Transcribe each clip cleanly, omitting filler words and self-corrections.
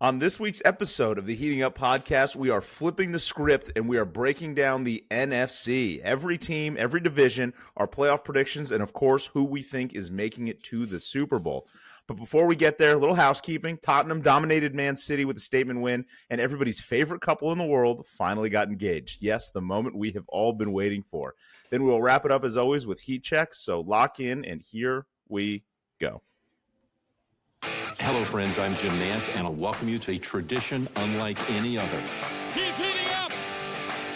On this week's episode of the Heating Up Podcast, we are flipping the script and we are breaking down the NFC. Every team, every division, our playoff predictions, and of course, who we think is making it to the Super Bowl. But before we get there, a little housekeeping. Tottenham dominated Man City with a statement win, and everybody's favorite couple in the world finally got engaged. Yes, the moment we have all been waiting for. Then we'll wrap it up, as always, with heat checks. So lock in, and here we go. Hello, friends. I'm Jim Nance, and I'll welcome you to a tradition unlike any other. He's heating up.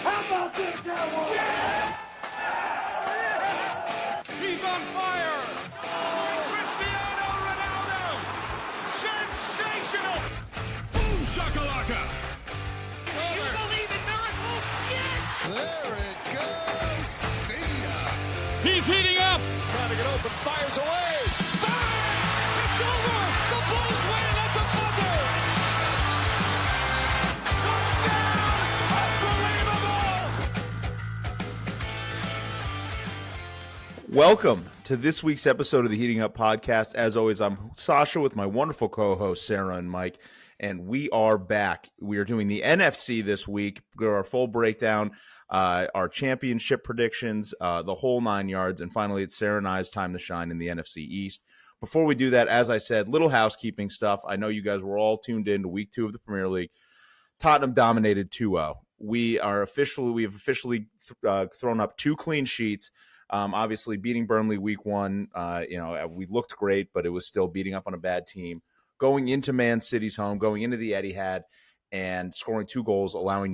How about this, Cowboys? Yeah! He's on fire. Cristiano Ronaldo. Sensational. Boom shakalaka. You believe in miracles? Yes! There it goes. See ya. He's heating up. Trying to get open, fires away. Fire! It's over. The Bulls win at the buzzer. Touchdown. Unbelievable. Welcome to this week's episode of the Heating Up Podcast. As always, I'm Sasha with my wonderful co-hosts, Sarah and Mike, and we are back. We are doing the NFC this week. We've got our full breakdown, our championship predictions, the whole 9 yards, and finally, it's Sarah and I's time to shine in the NFC East. Before we do that, as I said, little housekeeping stuff. I know you guys were all tuned in to week 2 of the Premier League. Tottenham dominated 2-0. We have officially thrown up 2 clean sheets. Obviously, beating Burnley week 1, we looked great, but it was still beating up on a bad team. Going into Man City's home, going into the Etihad, and scoring 2 goals, allowing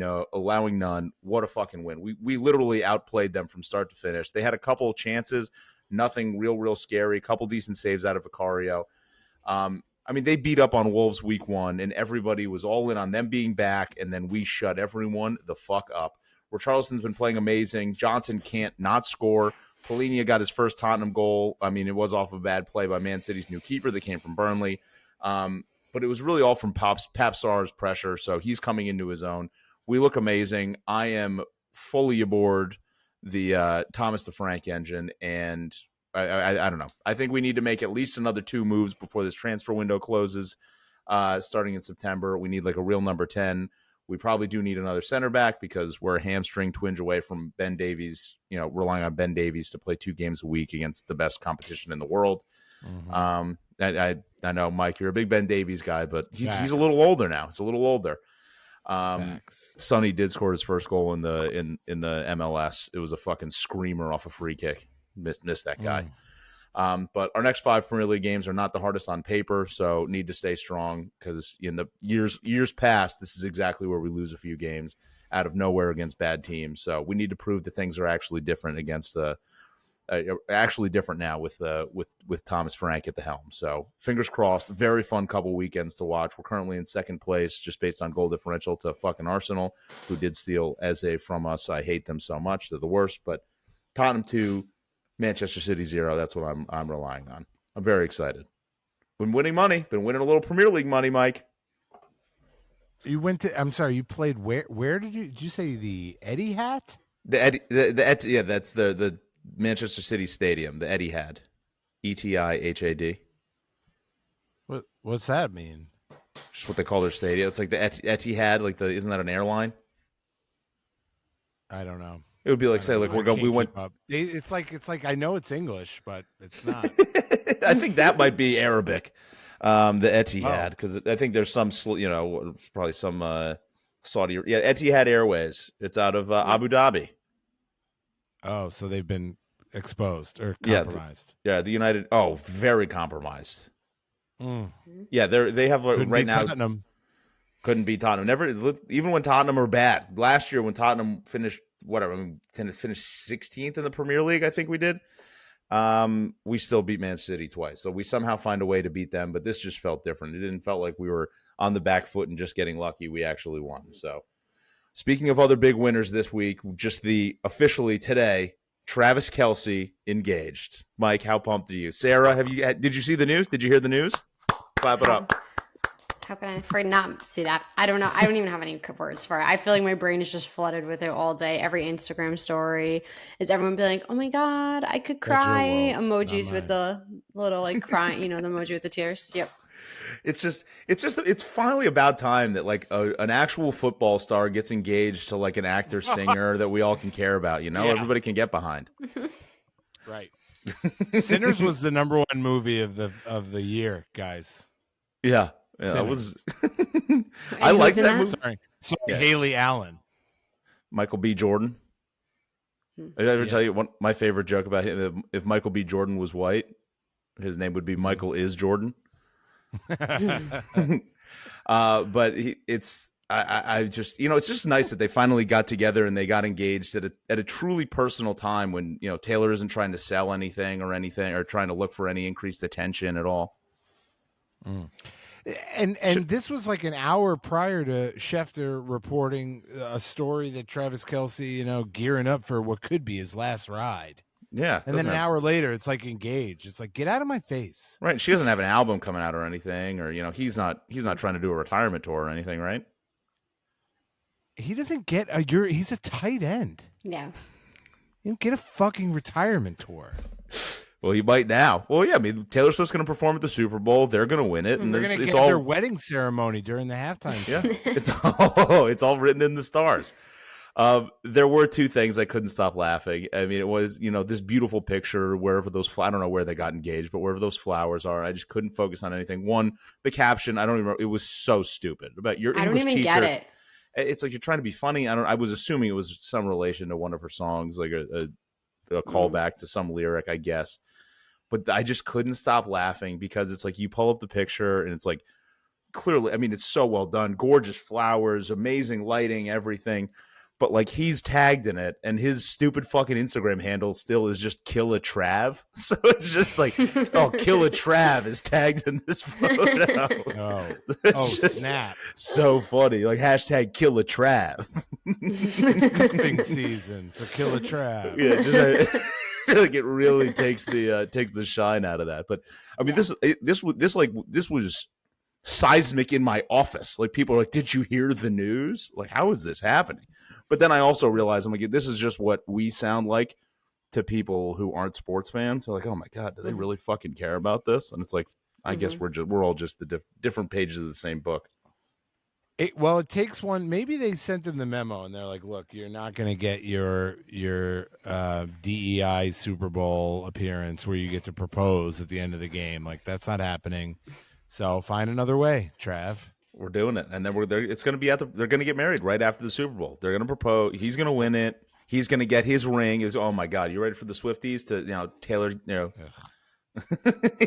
none. What a fucking win! We literally outplayed them from start to finish. They had a couple of chances, nothing real scary. A couple decent saves out of Vicario. They beat up on Wolves week 1, and everybody was all in on them being back, and then we shut everyone the fuck up. Richarlison's been playing amazing. Johnson can't not score. Polina got his first Tottenham goal. It was off a bad play by Man City's new keeper that came from Burnley. But it was really all from Pap Sarr's pressure, so he's coming into his own. We look amazing. I am fully aboard the Thomas the Frank engine, and I don't know. I think we need to make at least another 2 moves before this transfer window closes, starting in September. We need like a real number 10. We probably do need another center back because we're a hamstring twinge away from Ben Davies, relying on Ben Davies to play 2 games a week against the best competition in the world. Mm-hmm. I know, Mike, you're a big Ben Davies guy, but he's a little older now. He's a little older. Sonny did score his first goal in the MLS. It was a fucking screamer off a free kick. Missed that guy. But our next 5 Premier League games are not the hardest on paper, so need to stay strong because in the years past, this is exactly where we lose a few games out of nowhere against bad teams. So we need to prove that things are actually different different now with Thomas Frank at the helm. So fingers crossed. Very fun couple weekends to watch. We're currently in second place just based on goal differential to fucking Arsenal, who did steal Eze from us. I hate them so much. They're the worst. But Tottenham 2, Manchester City 0. That's what I'm relying on. I'm very excited. Been winning money. Been winning a little Premier League money, Mike. You went to. I'm sorry. You played where? Where did you say the Etihad? Yeah, that's the Manchester City Stadium, the Etihad, Etihad. What's that mean? Just what they call their stadium. It's like the Etihad. Isn't that an airline? I don't know. It would be like we went. Up. It's like I know it's English, but it's not. I think that might be Arabic. The Etihad, because I think there's some, probably some Saudi. Yeah, Etihad Airways. It's out of Abu Dhabi. Oh, so they've been exposed or compromised. Yeah, the United. Oh, very compromised. Mm. Yeah, they have right now. Tottenham. Couldn't beat Tottenham. Never, even when Tottenham are bad. Last year, when Tottenham finished finished 16th in the Premier League, I think we did. We still beat Man City twice, so we somehow find a way to beat them. But this just felt different. It didn't felt like we were on the back foot and just getting lucky. We actually won. So. Speaking of other big winners this week, just officially today, Travis Kelce engaged. Mike, how pumped are you? Sarah, did you see the news? Did you hear the news? Clap it up. How can I afraid not see that? I don't know. I don't even have any words for it. I feel like my brain is just flooded with it all day. Every Instagram story is everyone being like, "Oh my god, I could cry." Emojis with the little crying, the emoji with the tears. Yep. It's finally about time that like an actual football star gets engaged to like an actor singer that we all can care about. You know, Yeah. everybody can get behind. Right. Sinners was the number 1 movie of the year, guys. Yeah, it was. I And like who's in that that? movie. Sorry, Yeah. Haley Allen. Michael B. Jordan. Did I ever tell you my favorite joke about him? If Michael B. Jordan was white, his name would be Michael is Jordan. But I just, it's just nice that they finally got together and they got engaged at a truly personal time when, Taylor isn't trying to sell anything or trying to look for any increased attention at all. And this was like an hour prior to Schefter reporting a story that Travis Kelce, gearing up for what could be his last ride. Yeah. And then an hour later, it's like engaged. It's like, get out of my face. Right. She doesn't have an album coming out or anything, or, he's not trying to do a retirement tour or anything, right? He doesn't get he's a tight end. Yeah. You don't get a fucking retirement tour. Well, he might now. Well, yeah, I mean, Taylor Swift's going to perform at the Super Bowl. They're going to win it, and They're going to it's get all their wedding ceremony during the halftime show. Yeah, it's all written in the stars. There were 2 things I couldn't stop laughing. I mean, it was this beautiful picture wherever I don't know where they got engaged, but wherever those flowers are, I just couldn't focus on anything. One, the caption, I don't even remember. It was so stupid about your English teacher. Get it. It's like you're trying to be funny. I was assuming it was some relation to one of her songs, like a callback to some lyric, I guess. But I just couldn't stop laughing because it's like you pull up the picture and it's like clearly, I mean, it's so well done. Gorgeous flowers, amazing lighting, everything. But like he's tagged in it and his stupid fucking Instagram handle still is just Kill a Trav. So it's just like, oh, Kill a Trav is tagged in this photo. Snap. So funny. Like hashtag Kill a Trav. Scooping season for Kill a Trav. Yeah, just I feel like it really takes the shine out of that. But I mean, this was seismic in my office. Like people are like, "Did you hear the news? Like, how is this happening?" But then I also realized, I'm like, this is just what we sound like to people who aren't sports fans. They're like, "Oh my god, do they really fucking care about this?" And it's like, I guess we're all just the different pages of the same book. It takes one. Maybe they sent them the memo, and they're like, "Look, you're not going to get your DEI Super Bowl appearance where you get to propose at the end of the game. Like that's not happening. So find another way, Trav." We're doing it, and then it's going to be they're going to get married right after the Super Bowl. They're going to propose. He's going to win it. He's going to get his ring. Oh my god, you ready for the Swifties to Taylor?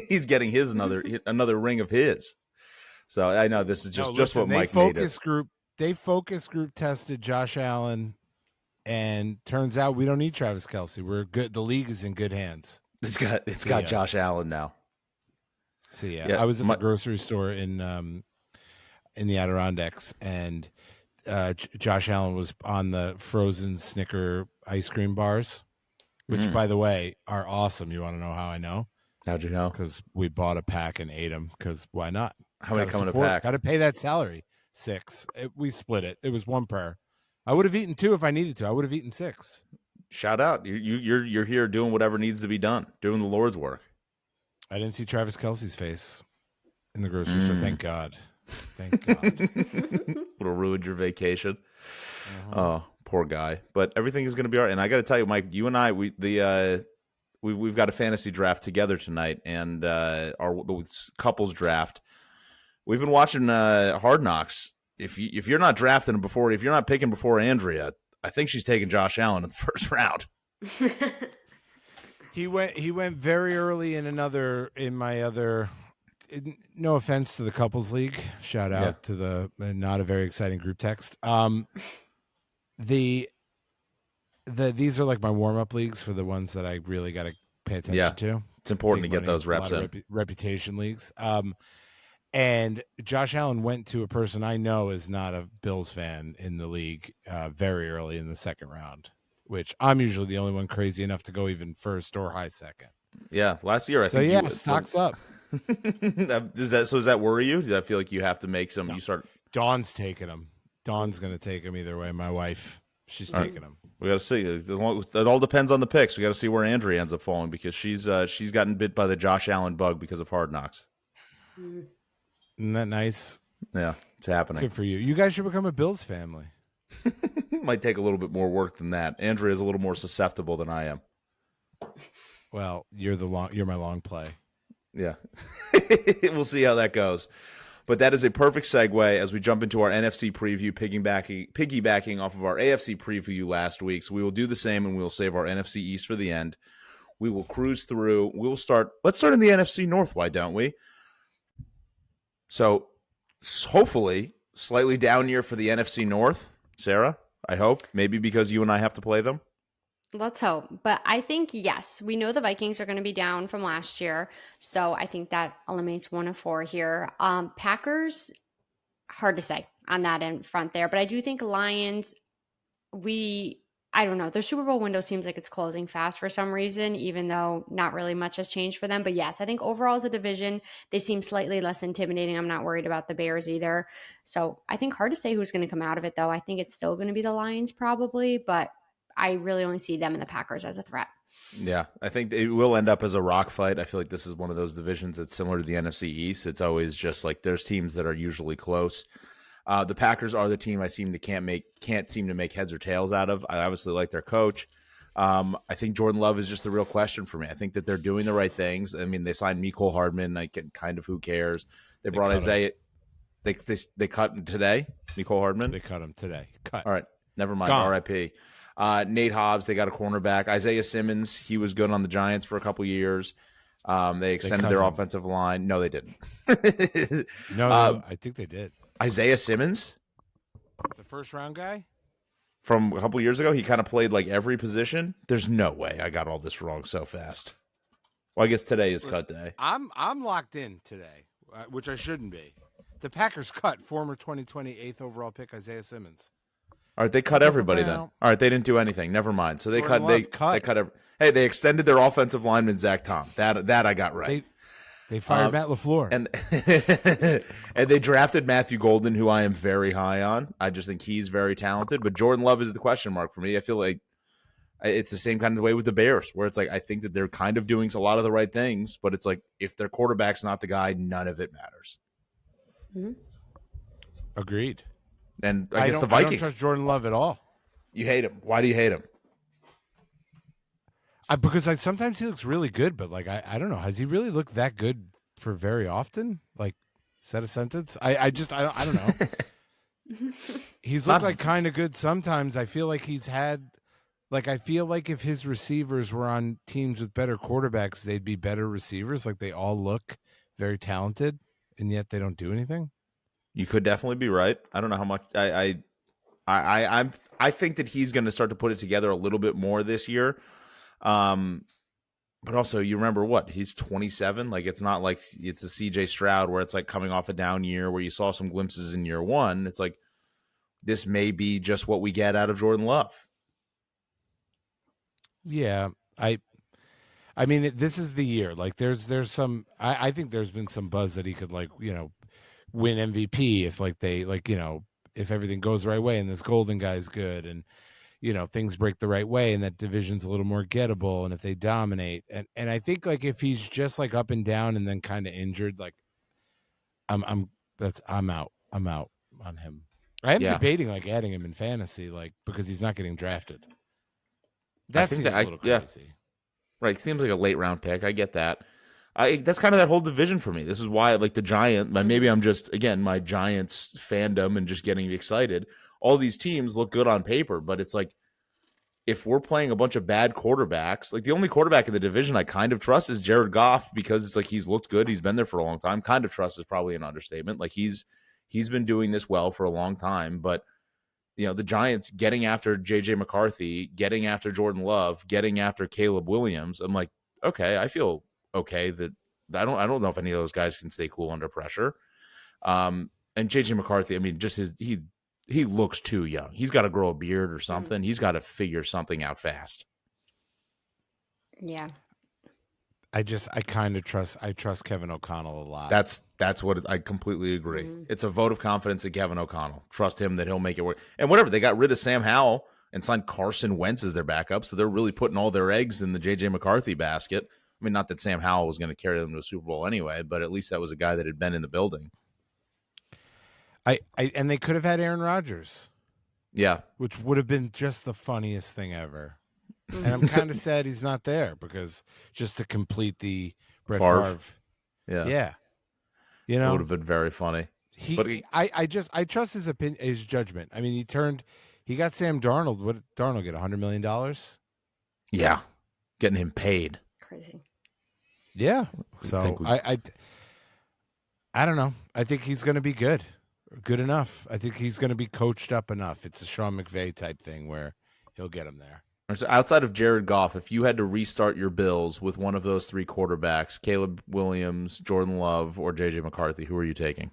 He's getting his another ring of his. So I know this is just what Mike made it. They focus group tested Josh Allen, and turns out we don't need Travis Kelce. We're good. The league is in good hands. It's got Josh Allen now. See, I was at the grocery store in the Adirondacks, and Josh Allen was on the frozen Snicker ice cream bars, which, by the way, are awesome. You want to know how I know? How'd you know? Because we bought a pack and ate them. Because why not? How many come in a pack? Got to pay that salary. 6. We split it. It was 1 per. I would have eaten 2 if I needed to. I would have eaten 6. Shout out! You're here doing whatever needs to be done, doing the Lord's work. I didn't see Travis Kelce's face in the grocery store. Thank God. Thank God. Would have ruined your vacation. Oh, poor guy. But everything is going to be all right. And I got to tell you, Mike, you and I, we've got a fantasy draft together tonight, and our couples draft. We've been watching Hard Knocks. If you're not drafting him before, if you're not picking before Andrea, I think she's taking Josh Allen in the first round. He went very early in my other. No offense to the couples league. Shout out to the not a very exciting group text. These are like my warm up leagues for the ones that I really got to pay attention to. It's important to get those reps in. Reputation leagues. And Josh Allen went to a person I know is not a Bills fan in the league very early in the second round, which I'm usually the only one crazy enough to go even first or high second. Yeah, last year I think. Stocks up. Does that worry you? Does that feel like you have to make some? No. You start. Dawn's taking him. Dawn's going to take him either way. My wife, she's taking him. We got to see. It all depends on the picks. We got to see where Andrea ends up falling because she's gotten bit by the Josh Allen bug because of Hard Knocks. Isn't that nice? Yeah, it's happening. Good for you. You guys should become a Bills family. Might take a little bit more work than that. Andrea's a little more susceptible than I am. Well, you're my long play. Yeah. We'll see how that goes. But that is a perfect segue as we jump into our NFC preview, piggybacking off of our AFC preview last week. So we will do the same, and we will save our NFC East for the end. We will cruise through. Let's start in the NFC North. Why don't we? So hopefully, slightly down year for the NFC North. Sarah, I hope. Maybe because you and I have to play them. Let's hope. But I think, yes, we know the Vikings are going to be down from last year. So I think that eliminates 1 of 4 here. Packers, hard to say on that end front there. But I do think Lions, I don't know. Their Super Bowl window seems like it's closing fast for some reason, even though not really much has changed for them. But yes, I think overall as a division, they seem slightly less intimidating. I'm not worried about the Bears either. So I think hard to say who's going to come out of it, though. I think it's still going to be the Lions probably, but I really only see them and the Packers as a threat. Yeah, I think it will end up as a rock fight. I feel like this is one of those divisions that's similar to the NFC East. It's always just like there's teams that are usually close. The Packers are the team I can't seem to make heads or tails out of. I obviously like their coach. I think Jordan Love is just the real question for me. I think that they're doing the right things. I mean, they signed Mecole Hardman. Who cares? They brought Isaiah. They cut him today. Mecole Hardman. They cut him today. Cut. All right, never mind. Gone. R.I.P. Nate Hobbs, they got a cornerback. Isaiah Simmons, he was good on the Giants for a couple years. They extended their offensive line. No, they didn't. No, I think they did. Isaiah Simmons? The first round guy? From a couple years ago, he kind of played like every position. There's no way I got all this wrong so fast. Well, I guess today is cut day. I'm locked in today, which I shouldn't be. The Packers cut former 2020 8th overall pick Isaiah Simmons. All right, they cut everybody then. All right, they didn't do anything. Never mind. So they cut. They cut. Hey, they extended their offensive lineman Zach Tom. That I got right. They fired Matt LaFleur, and they drafted Matthew Golden, who I am very high on. I just think he's very talented. But Jordan Love is the question mark for me. I feel like it's the same kind of way with the Bears, where it's like I think that they're kind of doing a lot of the right things, but it's like if their quarterback's not the guy, none of it matters. Mm-hmm. Agreed. And I guess the Vikings. I don't trust Jordan Love at all. You hate him. Why do you hate him? Because sometimes he looks really good, but like I don't know. Has he really looked that good for very often? Like, set a sentence. I don't know. He's looked like kind of good sometimes. I feel like he's had. Like, I feel like if his receivers were on teams with better quarterbacks, they'd be better receivers. Like, they all look very talented, and yet they don't do anything. You could definitely be right. I don't know how much I think that he's going to start to put it together a little bit more this year. But also you remember what? He's 27. Like it's not like it's a CJ Stroud where it's like coming off a down year where you saw some glimpses in year one. It's like this may be just what we get out of Jordan Love. Yeah, I mean, this is the year. Like there's some I think there's been some buzz that he could win MVP if if everything goes the right way and this Golden guy's good and things break the right way and that division's a little more gettable and if they dominate and I think like if he's just like up and down and then kind of injured, like I'm out on him. I am debating like adding him in fantasy because he's not getting drafted. That seems a little crazy. Yeah. Right, seems like a late round pick. I get that. That's kind of that whole division for me. This is why, like the Giants, maybe I'm just, again, my Giants fandom and just getting excited. All these teams look good on paper, but it's like if we're playing a bunch of bad quarterbacks, like the only quarterback in the division I kind of trust is Jared Goff because it's like he's looked good. He's been there for a long time. Kind of trust is probably an understatement. Like he's been doing this well for a long time, but the Giants getting after J.J. McCarthy, getting after Jordan Love, getting after Caleb Williams, I'm like, okay, I feel okay that I don't know if any of those guys can stay cool under pressure. And J.J. McCarthy, I mean, just he looks too young. He's got to grow a beard or something. He's got to figure something out fast. Yeah. I kind of trust Kevin O'Connell a lot. That's what I completely agree. Mm-hmm. It's a vote of confidence in Kevin O'Connell. Trust him that he'll make it work. And whatever, they got rid of Sam Howell and signed Carson Wentz as their backup, so they're really putting all their eggs in the J.J. McCarthy basket. I mean, not that Sam Howell was going to carry them to a Super Bowl anyway, but at least that was a guy that had been in the building. And they could have had Aaron Rodgers. Yeah. Which would have been just the funniest thing ever. And I'm kind of sad he's not there because just to complete the Brett Favre. Yeah. You know, it would have been very funny. I trust his opinion, his judgment. I mean, he got Sam Darnold. What did Darnold get? $100 million? Yeah. Getting him paid. Crazy. Yeah. So I don't know. I think he's going to be good enough. I think he's going to be coached up enough. It's a Sean McVay type thing where he'll get him there. So outside of Jared Goff, if you had to restart your Bills with one of those three quarterbacks, Caleb Williams, Jordan Love, or J.J. McCarthy, who are you taking?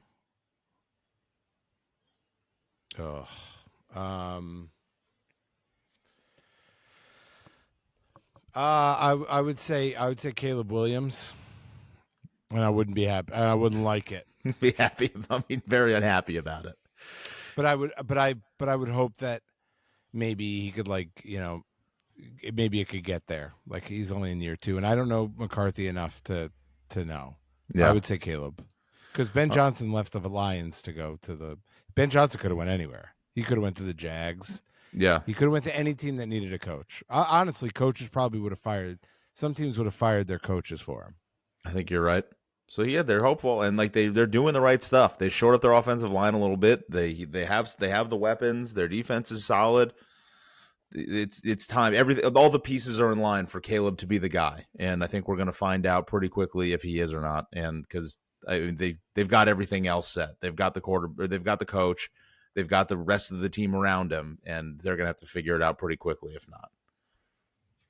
I would say Caleb Williams, and I wouldn't be happy. I wouldn't like it. Be happy. I mean, very unhappy about it. But I would hope that maybe he could, like, you know, maybe it could get there. Like, he's only in year 2, and I don't know McCarthy enough to know. Yeah. I would say Caleb, because Ben Johnson left the Lions to go to the. Ben Johnson could have went anywhere. He could have went to the Jags. Yeah, he could have went to any team that needed a coach. Honestly, coaches probably would have fired. Some teams would have fired their coaches for him. I think you're right. So yeah, they're hopeful, and like they're doing the right stuff. They shored up their offensive line a little bit. They have the weapons. Their defense is solid. It's time. All the pieces are in line for Caleb to be the guy, and I think we're going to find out pretty quickly if he is or not. And because they've got everything else set. They've got they've got the coach. They've got the rest of the team around him, and they're going to have to figure it out pretty quickly. If not,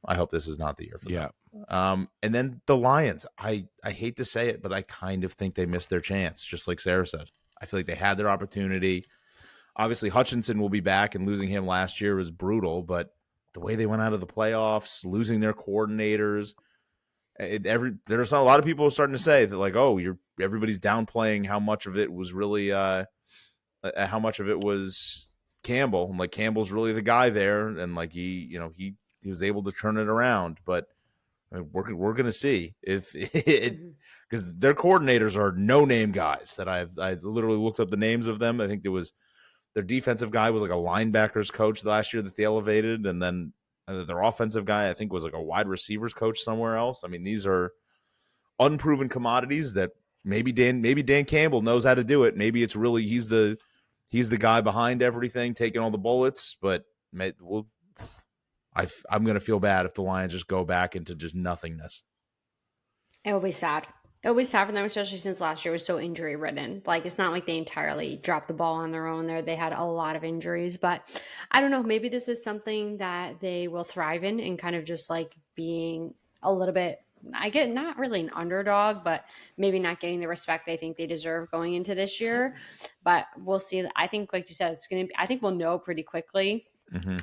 I hope this is not the year for them. And then the Lions. I hate to say it, but I kind of think they missed their chance. Just like Sarah said, I feel like they had their opportunity. Obviously, Hutchinson will be back, and losing him last year was brutal. But the way they went out of the playoffs, losing their coordinators, there's a lot of people starting to say that, like, oh, everybody's downplaying how much of it was really, how much of it was Campbell. And like, Campbell's really the guy there, and like he was able to turn it around. But we're gonna see if because their coordinators are no-name guys that I literally looked up the names of them. I think there was. Their defensive guy was like a linebackers coach last year that they elevated, and then their offensive guy, I think, was like a wide receivers coach somewhere else. I mean, these are unproven commodities that maybe Dan Campbell knows how to do it. Maybe it's really he's the guy behind everything, taking all the bullets. But I'm going to feel bad if the Lions just go back into just nothingness. It will be sad. It'll be sad for them, especially since last year was so injury ridden. Like, it's not like they entirely dropped the ball on their own there. They had a lot of injuries, but I don't know. Maybe this is something that they will thrive in, and kind of just like being a little bit, I get not really an underdog, but maybe not getting the respect they think they deserve going into this year. But we'll see. I think, like you said, I think we'll know pretty quickly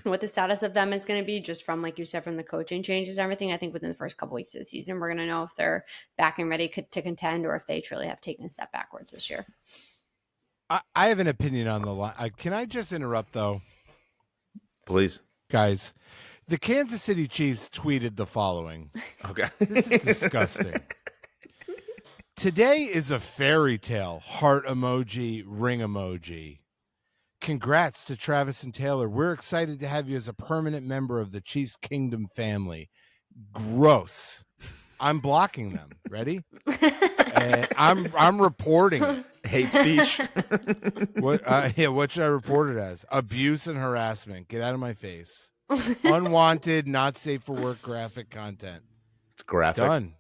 what the status of them is going to be, just from, like you said, from the coaching changes and everything. I think within the first couple weeks of the season, we're going to know if they're back and ready to contend, or if they truly have taken a step backwards this year. I have an opinion on the line. Can I just interrupt, though? Please. Guys, the Kansas City Chiefs tweeted the following. Okay. This is disgusting. Today is a fairy tale. Heart emoji, ring emoji. Congrats to Travis and Taylor. We're excited to have you as a permanent member of the Chiefs Kingdom family. Gross. I'm blocking them. Ready? And I'm reporting it. Hate speech. What should I report it as? Abuse and harassment. Get out of my face. Unwanted, not safe for work graphic content. It's graphic. Done.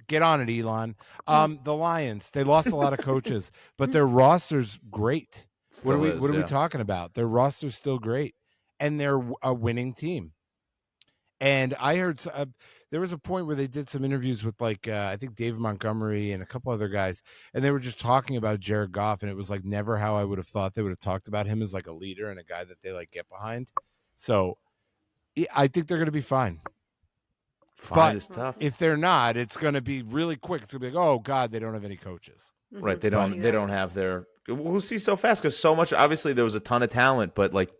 Get on it, Elon. The Lions, they lost a lot of coaches, but their roster's great. What are we talking about? Their roster's still great, and they're a winning team. And I heard there was a point where they did some interviews with, like, I think David Montgomery and a couple other guys, and they were just talking about Jared Goff, and it was like never how I would have thought they would have talked about him as like a leader and a guy that they like get behind. So I think they're going to be fine. Fine is tough. If they're not, it's going to be really quick. It's going to be like, oh God, they don't have any coaches. Right. They don't have their. We'll see so fast because so much. Obviously, there was a ton of talent, but like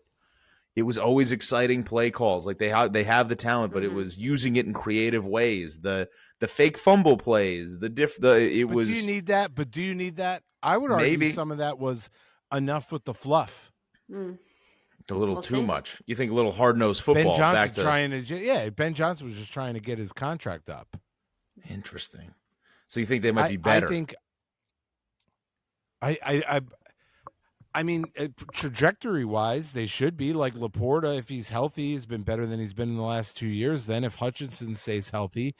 it was always exciting play calls. Like they have the talent, but it was using it in creative ways. The fake fumble plays. Do you need that? But do you need that? I would argue some of that was enough with the fluff. Mm. A little We'll too see. much. You think a little hard-nosed football Ben Johnson back to trying to Ben Johnson was just trying to get his contract up. Interesting. So you think they might be better? I think I mean, trajectory-wise, they should be. Like Laporta, if he's healthy, has been better than he's been in the last 2 years. Then if Hutchinson stays healthy,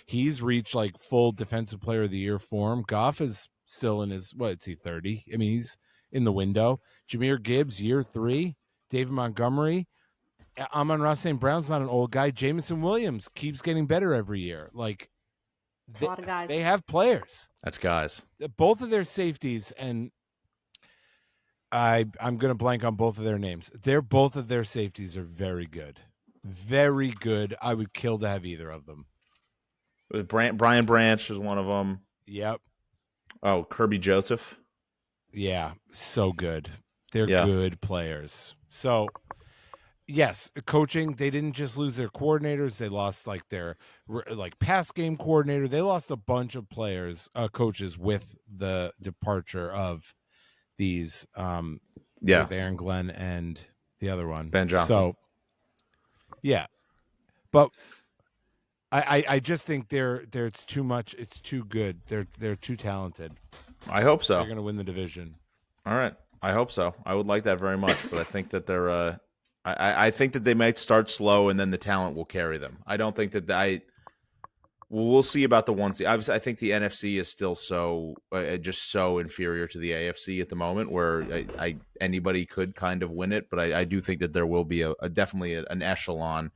he's reached like full defensive player of the year form. Goff is still in his, what is he, 30? I mean, he's in the window. Jahmyr Gibbs, year 3. David Montgomery. Amon-Ra St. Brown's not an old guy. Jameson Williams keeps getting better every year. Like, It's a lot of guys. They have players. That's guys. Both of their safeties, and I'm going to blank on both of their names. Both of their safeties are very good. Very good. I would kill to have either of them. Brian Branch is one of them. Yep. Oh, Kirby Joseph. Yeah, so good. They're good players. So, yes, coaching, they didn't just lose their coordinators. They lost like their pass game coordinator. They lost a bunch of players, coaches with the departure of these with Aaron Glenn and the other one, Ben Johnson. So, yeah. But I just think it's too much. It's too good. They're too talented. I hope so. They're going to win the division. All right. I hope so. I would like that very much, but I think that they're I think that they might start slow and then the talent will carry them. I don't think that we'll see about the one seed. Obviously, I think the NFC is still just so inferior to the AFC at the moment, where anybody could kind of win it. But I do think that there will be definitely an echelon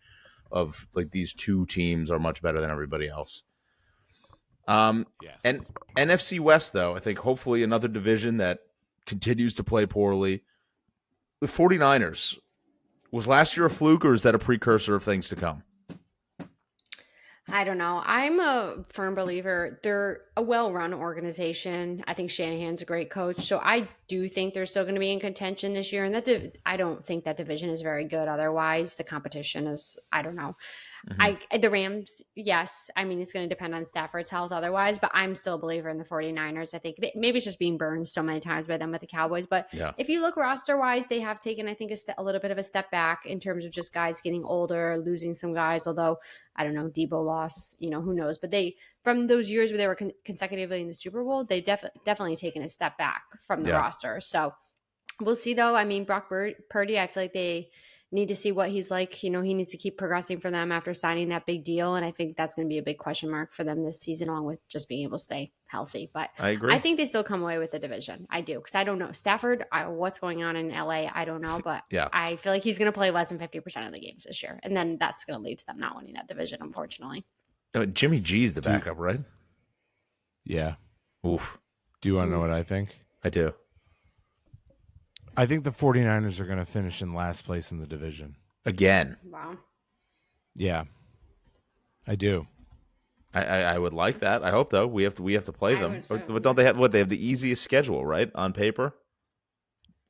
of like these two teams are much better than everybody else. Yes. And NFC West, though, I think hopefully another division that continues to play poorly. The 49ers, was last year a fluke, or is that a precursor of things to come? I don't know. I'm a firm believer. They're a well-run organization. I think Shanahan's a great coach. So I do think they're still going to be in contention this year. And I don't think that division is very good. Otherwise, the competition is, I don't know. Mm-hmm. The Rams, yes. I mean, it's going to depend on Stafford's health otherwise, but I'm still a believer in the 49ers. I think maybe it's just being burned so many times by them with the Cowboys. But if you look roster-wise, they have taken, I think, a little bit of a step back in terms of just guys getting older, losing some guys, although, I don't know, Debo lost, who knows. But from those years where they were consecutively in the Super Bowl, they definitely taken a step back from the roster. So we'll see, though. I mean, Brock Purdy, I feel like they need to see what he's like. He needs to keep progressing for them after signing that big deal. And I think that's going to be a big question mark for them this season, along with just being able to stay healthy. But I agree. I think they still come away with the division. I do. Because I don't know. Stafford, what's going on in LA, I don't know. But I feel like he's going to play less than 50% of the games this year. And then that's going to lead to them not winning that division, unfortunately. Jimmy G's the backup, right? Yeah. Oof. Do you want to know what I think? I do. I think the 49ers are going to finish in last place in the division. Again. Wow. Yeah. I do. I would like that. I hope, though. We have to play them. But don't they have they have the easiest schedule, right? On paper?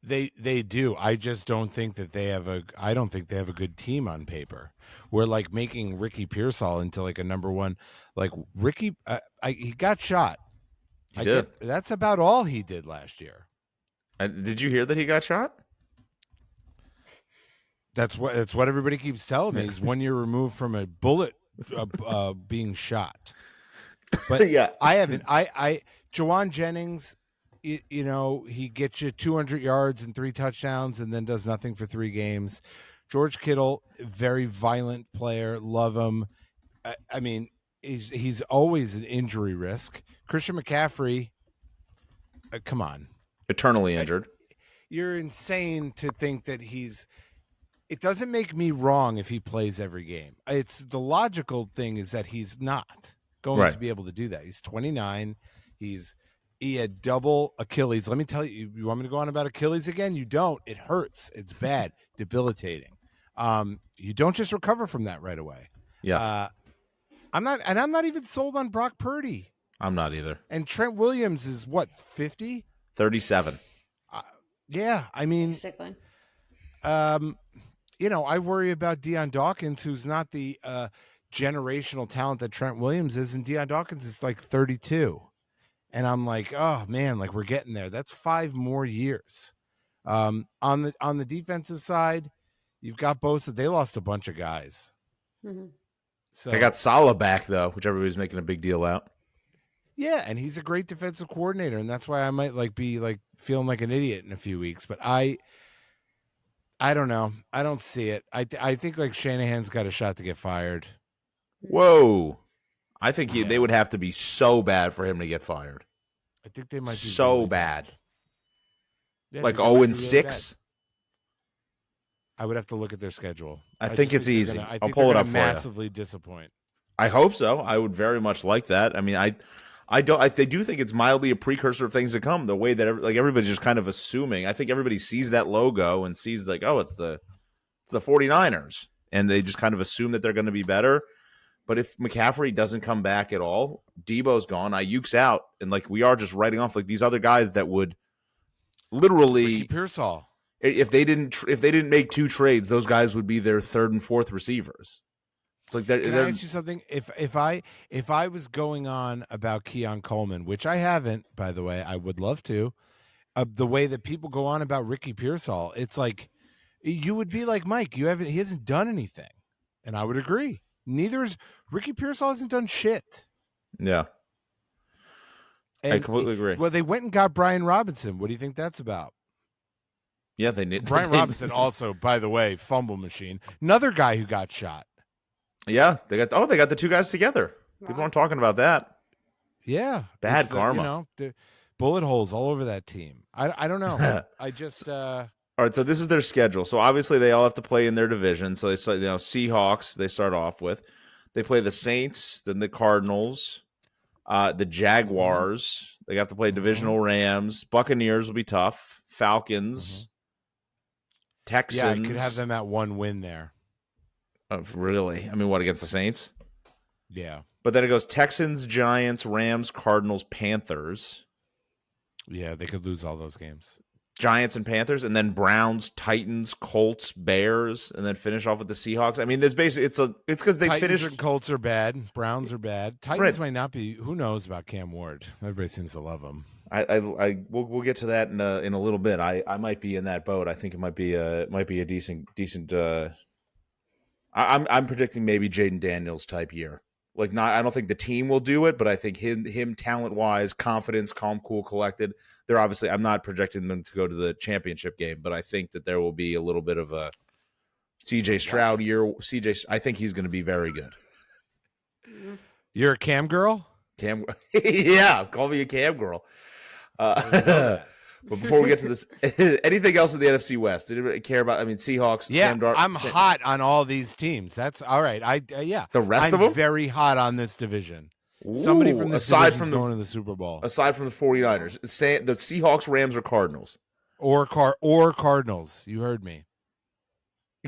They do. I just don't think that they have a good team on paper. We're like making Ricky Pearsall into like a number one. Like Ricky, he got shot. He did. That's about all he did last year. Did you hear that he got shot? That's what everybody keeps telling me. He's 1 year removed from a bullet being shot. But yeah, I haven't. Jawan Jennings, he gets you 200 yards and 3 touchdowns, and then does nothing for 3 games. George Kittle, very violent player, love him. I mean, he's always an injury risk. Christian McCaffrey, come on. Eternally injured. You're insane to think that it doesn't make me wrong if he plays every game. It's the logical thing is that he's not going to be able to do that. He's 29. He had double Achilles. Let me tell you, you want me to go on about Achilles again? You don't. It hurts. It's bad, debilitating. You don't just recover from that right away. Yes. I'm not even sold on Brock Purdy. I'm not either. And Trent Williams is what, 50? 37. Yeah, I mean, basically. I worry about Deion Dawkins, who's not the generational talent that Trent Williams is, and Deion Dawkins is like 32. And I'm like, oh man, like we're getting there. That's 5 more years. On the defensive side, you've got Bosa. They lost a bunch of guys. Mm-hmm. So they got Salah back though, which everybody's making a big deal out. Yeah, and he's a great defensive coordinator, and that's why I might be feeling like an idiot in a few weeks. But I don't know. I don't see it. I think like Shanahan's got a shot to get fired. Whoa. I think they would have to be so bad for him to get fired. I think they might be so really bad. Yeah, like 0-6. Really, I would have to look at their schedule. I think it's easy. I'll pull it up for you. Massively disappoint. I hope so. I would very much like that. I mean, I do think it's mildly a precursor of things to come. The way that everybody's just kind of assuming. I think everybody sees that logo and sees like, oh, it's the 49ers, and they just kind of assume that they're going to be better. But if McCaffrey doesn't come back at all, Debo's gone, Ayuk's out, and like we are just writing off like these other guys that would literally Ricky Pearsall. If they didn't make 2 trades, those guys would be their 3rd and 4th receivers. It's like that. Can I ask you something? If I was going on about Keon Coleman, which I haven't, by the way, I would love to. The way that people go on about Ricky Pearsall, it's like you would be like Mike. He hasn't done anything, and I would agree. Neither is Ricky Pearsall. Hasn't done shit. Yeah, and I completely agree. Well, they went and got Brian Robinson. What do you think that's about? Yeah, they need Brian Robinson. Also, by the way, fumble machine. Another guy who got shot. Yeah, they got the 2 guys together. Wow. People aren't talking about that. Yeah, bad karma. The bullet holes all over that team. I don't know. I just. All right, so this is their schedule. So obviously they all have to play in their division. So they Seahawks. They start off with. They play the Saints, then the Cardinals, the Jaguars. They have to play divisional Rams. Buccaneers will be tough. Falcons, Texans. Yeah, I could have them at 1 win there. Oh, really? I mean, what, against the Saints? Yeah. But then it goes Texans, Giants, Rams, Cardinals, Panthers. Yeah, they could lose all those games. Giants and Panthers, and then Browns, Titans, Colts, Bears, and then finish off with the Seahawks. I mean, there's basically it's because they Titans finished. And Colts are bad. Browns are bad. Titans might not be. Who knows about Cam Ward? Everybody seems to love him. We'll get to that in a little bit. I might be in that boat. I think it might be a decent. I'm predicting maybe Jaden Daniels type year. Like I don't think the team will do it, but I think him talent wise, confidence, calm, cool, collected. They're obviously. I'm not projecting them to go to the championship game, but I think that there will be a little bit of a CJ Stroud year. I think he's going to be very good. You're a Cam girl? Cam, yeah, call me a Cam girl. But before we get to this, anything else in the NFC West? Did anybody care about? I mean, Seahawks. Yeah, I'm hot on all these teams. That's all right. Yeah, the rest of them very hot on this division. Ooh, somebody from this division going to the Super Bowl. Aside from the 49ers, the Seahawks, Rams, or Cardinals, or Cardinals. You heard me.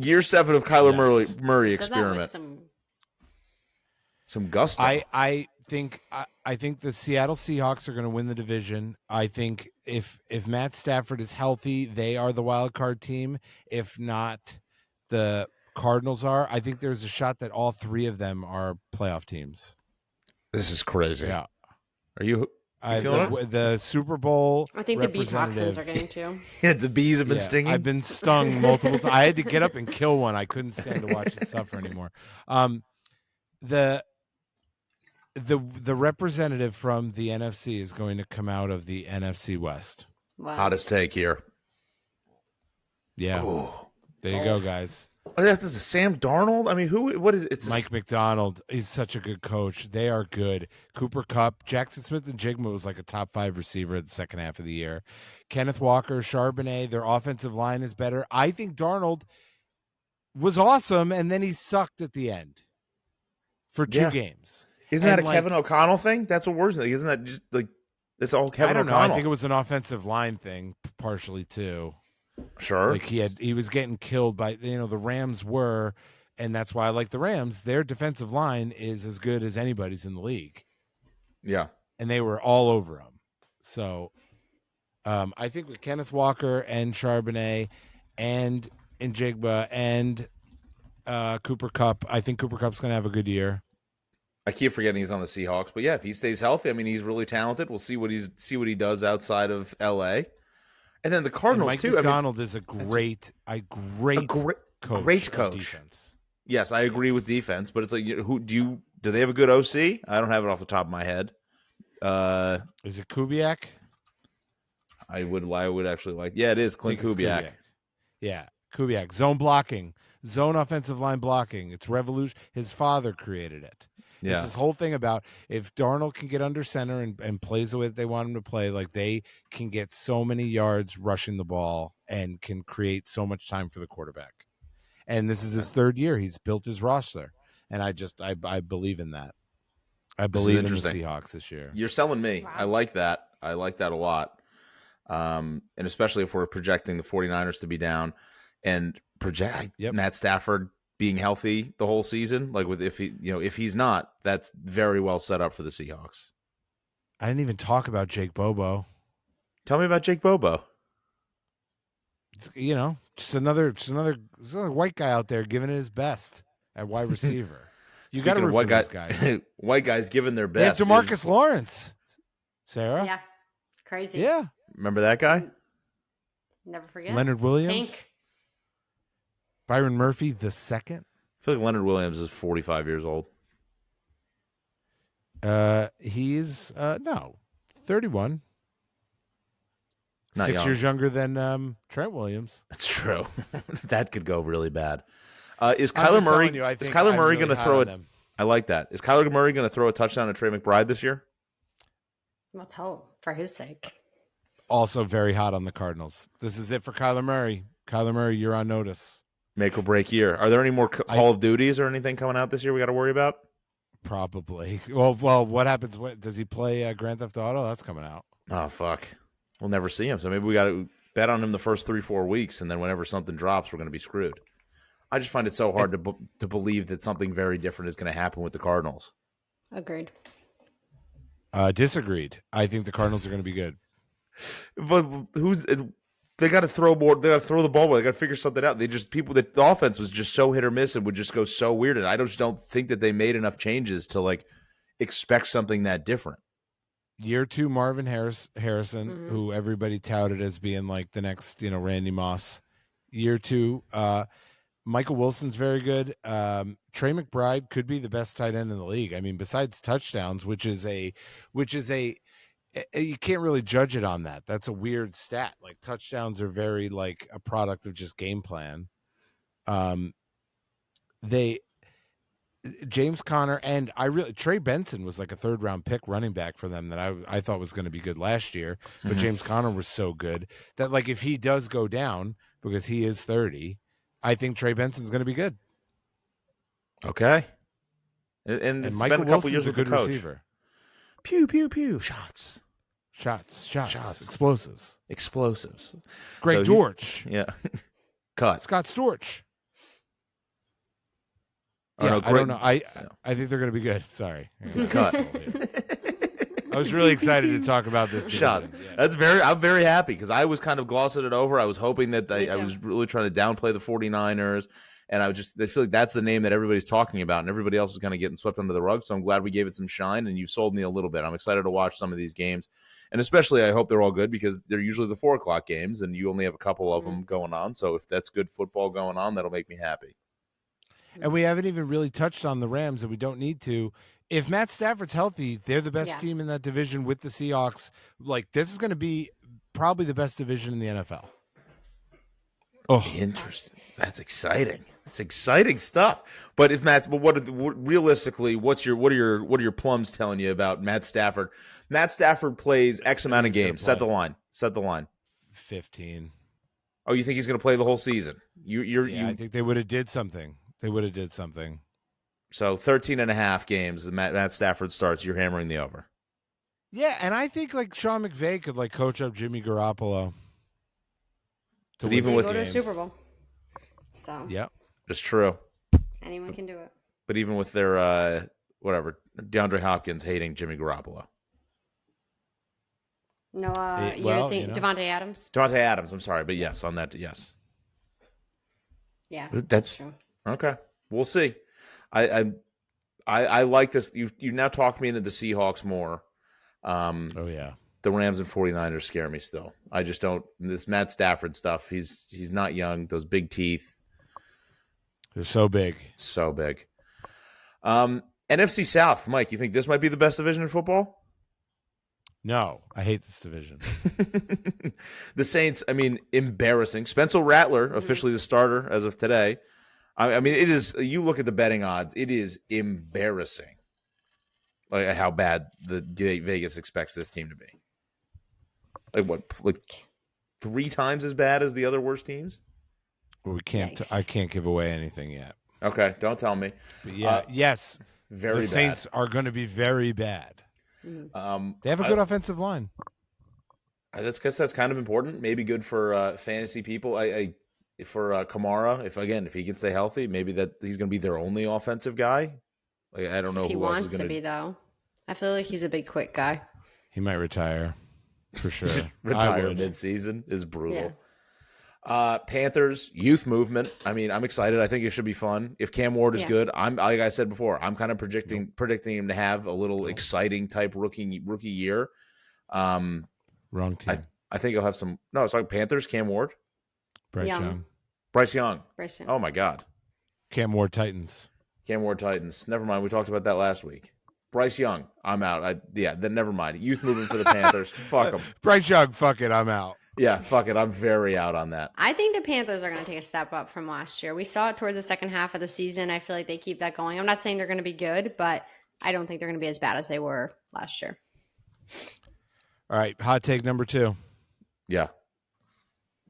Year 7 of Kyler Murray experiment. Some gusto. I think the Seattle Seahawks are going to win the division. I think if Matt Stafford is healthy, they are the wild card team. If not, the Cardinals are. I think there's a shot that all 3 of them are playoff teams. This is crazy. Yeah. Are you feeling it? The Super Bowl? I think the bee toxins are getting to. Yeah, the bees have been stinging. I've been stung multiple times. I had to get up and kill one. I couldn't stand to watch it suffer anymore. The representative from the NFC is going to come out of the NFC West. Wow. Hottest take here. Yeah. Ooh. There you go, guys. Oh, this is Sam Darnold. I mean, what is it? It's Mike McDonald. He's such a good coach. They are good. Cooper Kupp, Jackson Smith and Jigma was like a top 5 receiver in the second half of the year. Kenneth Walker, Charbonnet, their offensive line is better. I think Darnold was awesome, and then he sucked at the end for 2 games. Isn't that a Kevin O'Connell thing? That's what we're saying. Isn't that just like it's all Kevin O'Connell? I think it was an offensive line thing, partially too. Sure. Like he was getting killed by the Rams were, and that's why I like the Rams. Their defensive line is as good as anybody's in the league. Yeah. And they were all over him. So I think with Kenneth Walker and Charbonnet and Njigba and Cooper Kupp, I think Cooper Kupp's going to have a good year. I keep forgetting he's on the Seahawks, but yeah, if he stays healthy, I mean, he's really talented. We'll see what he does outside of LA. And then the Cardinals Mike too. McDonald is a great coach. Defense. Yes, I agree with defense, but it's like, do they have a good OC? I don't have it off the top of my head. Is it Kubiak? I would actually like. Yeah, it is Clint Kubiak. Yeah, Kubiak. Zone blocking, zone offensive line blocking. It's revolution. His father created it. Yeah. It's this whole thing about if Darnold can get under center and plays the way that they want him to play, like they can get so many yards rushing the ball and can create so much time for the quarterback. And this is his third year. He's built his roster. And I believe in that. I believe in the Seahawks this year. You're selling me. Wow. I like that. I like that a lot. And especially if we're projecting the 49ers to be down and project Matt Stafford being healthy the whole season, like if he's not, that's very well set up for the Seahawks. I didn't even talk about Jake Bobo. Tell me about Jake Bobo. Just another white guy out there giving it his best at wide receiver. You got to root for those guys. White guys giving their best. They have DeMarcus Lawrence. Sarah? Yeah. Crazy. Yeah. Remember that guy? Never forget. Leonard Williams. Tank. Byron Murphy the second. I feel like Leonard Williams is 45 years old. He's 31. Not 6 young. years younger than Trent Williams. That's true. That could go really bad. Is Kyler Murray? Is Kyler Murray going to throw it? I like that. Is Kyler Murray going to throw a touchdown to Trey McBride this year? Let's hope for his sake. Also very hot on the Cardinals. This is it for Kyler Murray. Kyler Murray, you're on notice. Make or break year. Are there any more Call of Duties or anything coming out this year we got to worry about? Probably. Well, what happens? Does he play Grand Theft Auto? That's coming out. Oh, fuck. We'll never see him. So maybe we got to bet on him the first 3-4 weeks, and then whenever something drops, we're going to be screwed. I just find it so hard to believe that something very different is going to happen with the Cardinals. Agreed. Disagreed. I think the Cardinals are going to be good. But they got to throw more. They got to throw the ball more. They got to figure something out. The offense was just so hit or miss and would just go so weird. And I just don't think that they made enough changes to expect something that different. Year 2, Marvin Harrison, who everybody touted as being like the next, Randy Moss. Year 2, Michael Wilson's very good. Trey McBride could be the best tight end in the league. I mean, besides touchdowns, which is a you can't really judge it on that. That's a weird stat. Like touchdowns are very like a product of just game plan. James Conner and Trey Benson was like a 3rd-round pick running back for them that I thought was going to be good last year, but James Conner was so good that like if he does go down because he is 30, I think Trey Benson's going to be good. Okay, and it's Michael been a couple Wilson's years a with good the coach. receiver. Pew pew pew, shots, explosives. So Greg Dortch, yeah, cut. Scott Storch. Oh, yeah, no, I don't know. I think they're going to be good. Sorry, it's cut. I was really excited to talk about this. Shots. Yeah. I'm very happy because I was kind of glossing it over. I was hoping that I was really trying to downplay the 49ers, and I feel like that's the name that everybody's talking about, and everybody else is kind of getting swept under the rug. So I'm glad we gave it some shine, and you've sold me a little bit. I'm excited to watch some of these games, and especially I hope they're all good because they're usually the 4:00 games, and you only have a couple of them going on. So if that's good football going on, that'll make me happy. And we haven't even really touched on the Rams, and we don't need to. If Matt Stafford's healthy, they're the best team in that division with the Seahawks. Like, this is going to be probably the best division in the NFL. Oh, interesting. That's exciting. That's exciting stuff. But realistically, what are your plums telling you about Matt Stafford? Matt Stafford plays X amount of games. Set the line. 15. Oh, you think he's going to play the whole season? I think they would have did something. So 13.5 games, Matt Stafford starts, you're hammering the over. Yeah, and I think like Sean McVay could like coach up Jimmy Garoppolo. But even with go to a Super Bowl. So yeah, it's true. Anyone can do it. But even with their DeAndre Hopkins hating Jimmy Garoppolo. No, you think Devontae Adams? Devontae Adams, I'm sorry, but yes, on that, yes. Yeah, that's true. Okay. We'll see. I I like this. You now talked me into the Seahawks more. Oh yeah. The Rams and 49ers scare me still. I just don't. This Matt Stafford stuff. He's not young. Those big teeth. They're so big. So big. NFC South, Mike. You think this might be the best division in football? No, I hate this division. The Saints. I mean, embarrassing. Spencer Rattler officially the starter as of today. I mean, it is. You look at the betting odds. It is embarrassing. Like how bad the Vegas expects this team to be. Like what? Like 3 times as bad as the other worst teams? We can't. I can't give away anything yet. Okay, don't tell me. But yeah. Yes. Very the bad. Saints are going to be very bad. They have a good offensive line. That's kind of important. Maybe good for fantasy people. For Kamara, if he can stay healthy, maybe that he's going to be their only offensive guy. Like I don't know if he who wants else is to be though. I feel like he's a big quick guy. He might retire for sure. Retire mid-season is brutal. Yeah. Panthers youth movement. I mean, I'm excited. I think it should be fun. If Cam Ward is good, I'm like I said before, I'm kind of predicting him to have a little exciting type rookie year. Wrong team. I think he'll have some. No, it's like Panthers. Cam Ward, Bryce Young. Bryce Young. Oh my God. Cam Ward Titans. Never mind. We talked about that last week. Bryce Young. I'm out. Then never mind. Youth movement for the Panthers. Fuck them. Bryce Young. Fuck it. I'm out. Yeah, fuck it. I'm very out on that. I think the Panthers are going to take a step up from last year. We saw it towards the second half of the season. I feel like they keep that going. I'm not saying they're going to be good, but I don't think they're going to be as bad as they were last year. All right. Hot take number 2. Yeah.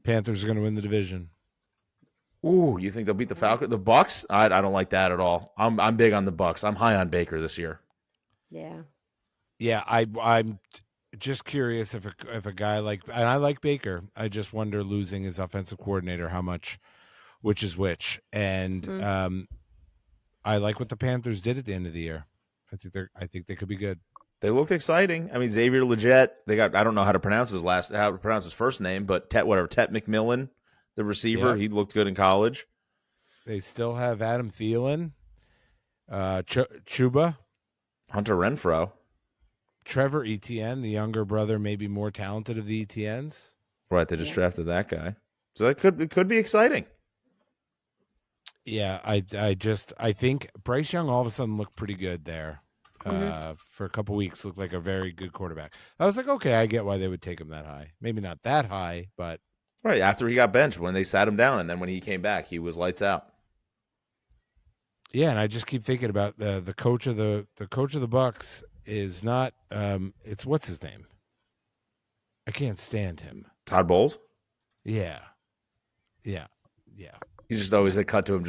Panthers are going to win the division. Ooh, you think they'll beat the Falcons? The Bucks? I don't like that at all. I'm big on the Bucks. I'm high on Baker this year. Yeah. Yeah, I'm just curious if a guy like, and I like Baker, I just wonder losing his offensive coordinator how much, which is which, and I like what the Panthers did at the end of the year. I think they could be good. They looked exciting. I mean, Xavier Legette. They got. I don't know how to pronounce his first name, but Tet McMillan, the receiver. Yeah. He looked good in college. They still have Adam Thielen, Chuba, Hunter Renfrow. Trevor Etienne, the younger brother, maybe more talented of the Etiennes. Right, they just drafted that guy, so it could be exciting. Yeah, I think Bryce Young all of a sudden looked pretty good there. For a couple weeks, looked like a very good quarterback. I was like, okay, I get why they would take him that high. Maybe not that high, but right after he got benched when they sat him down, and then when he came back, he was lights out. Yeah, and I just keep thinking about the coach of the Bucks is not it's what's his name? I can't stand him. Todd Bowles? Yeah. He's just always they cut to him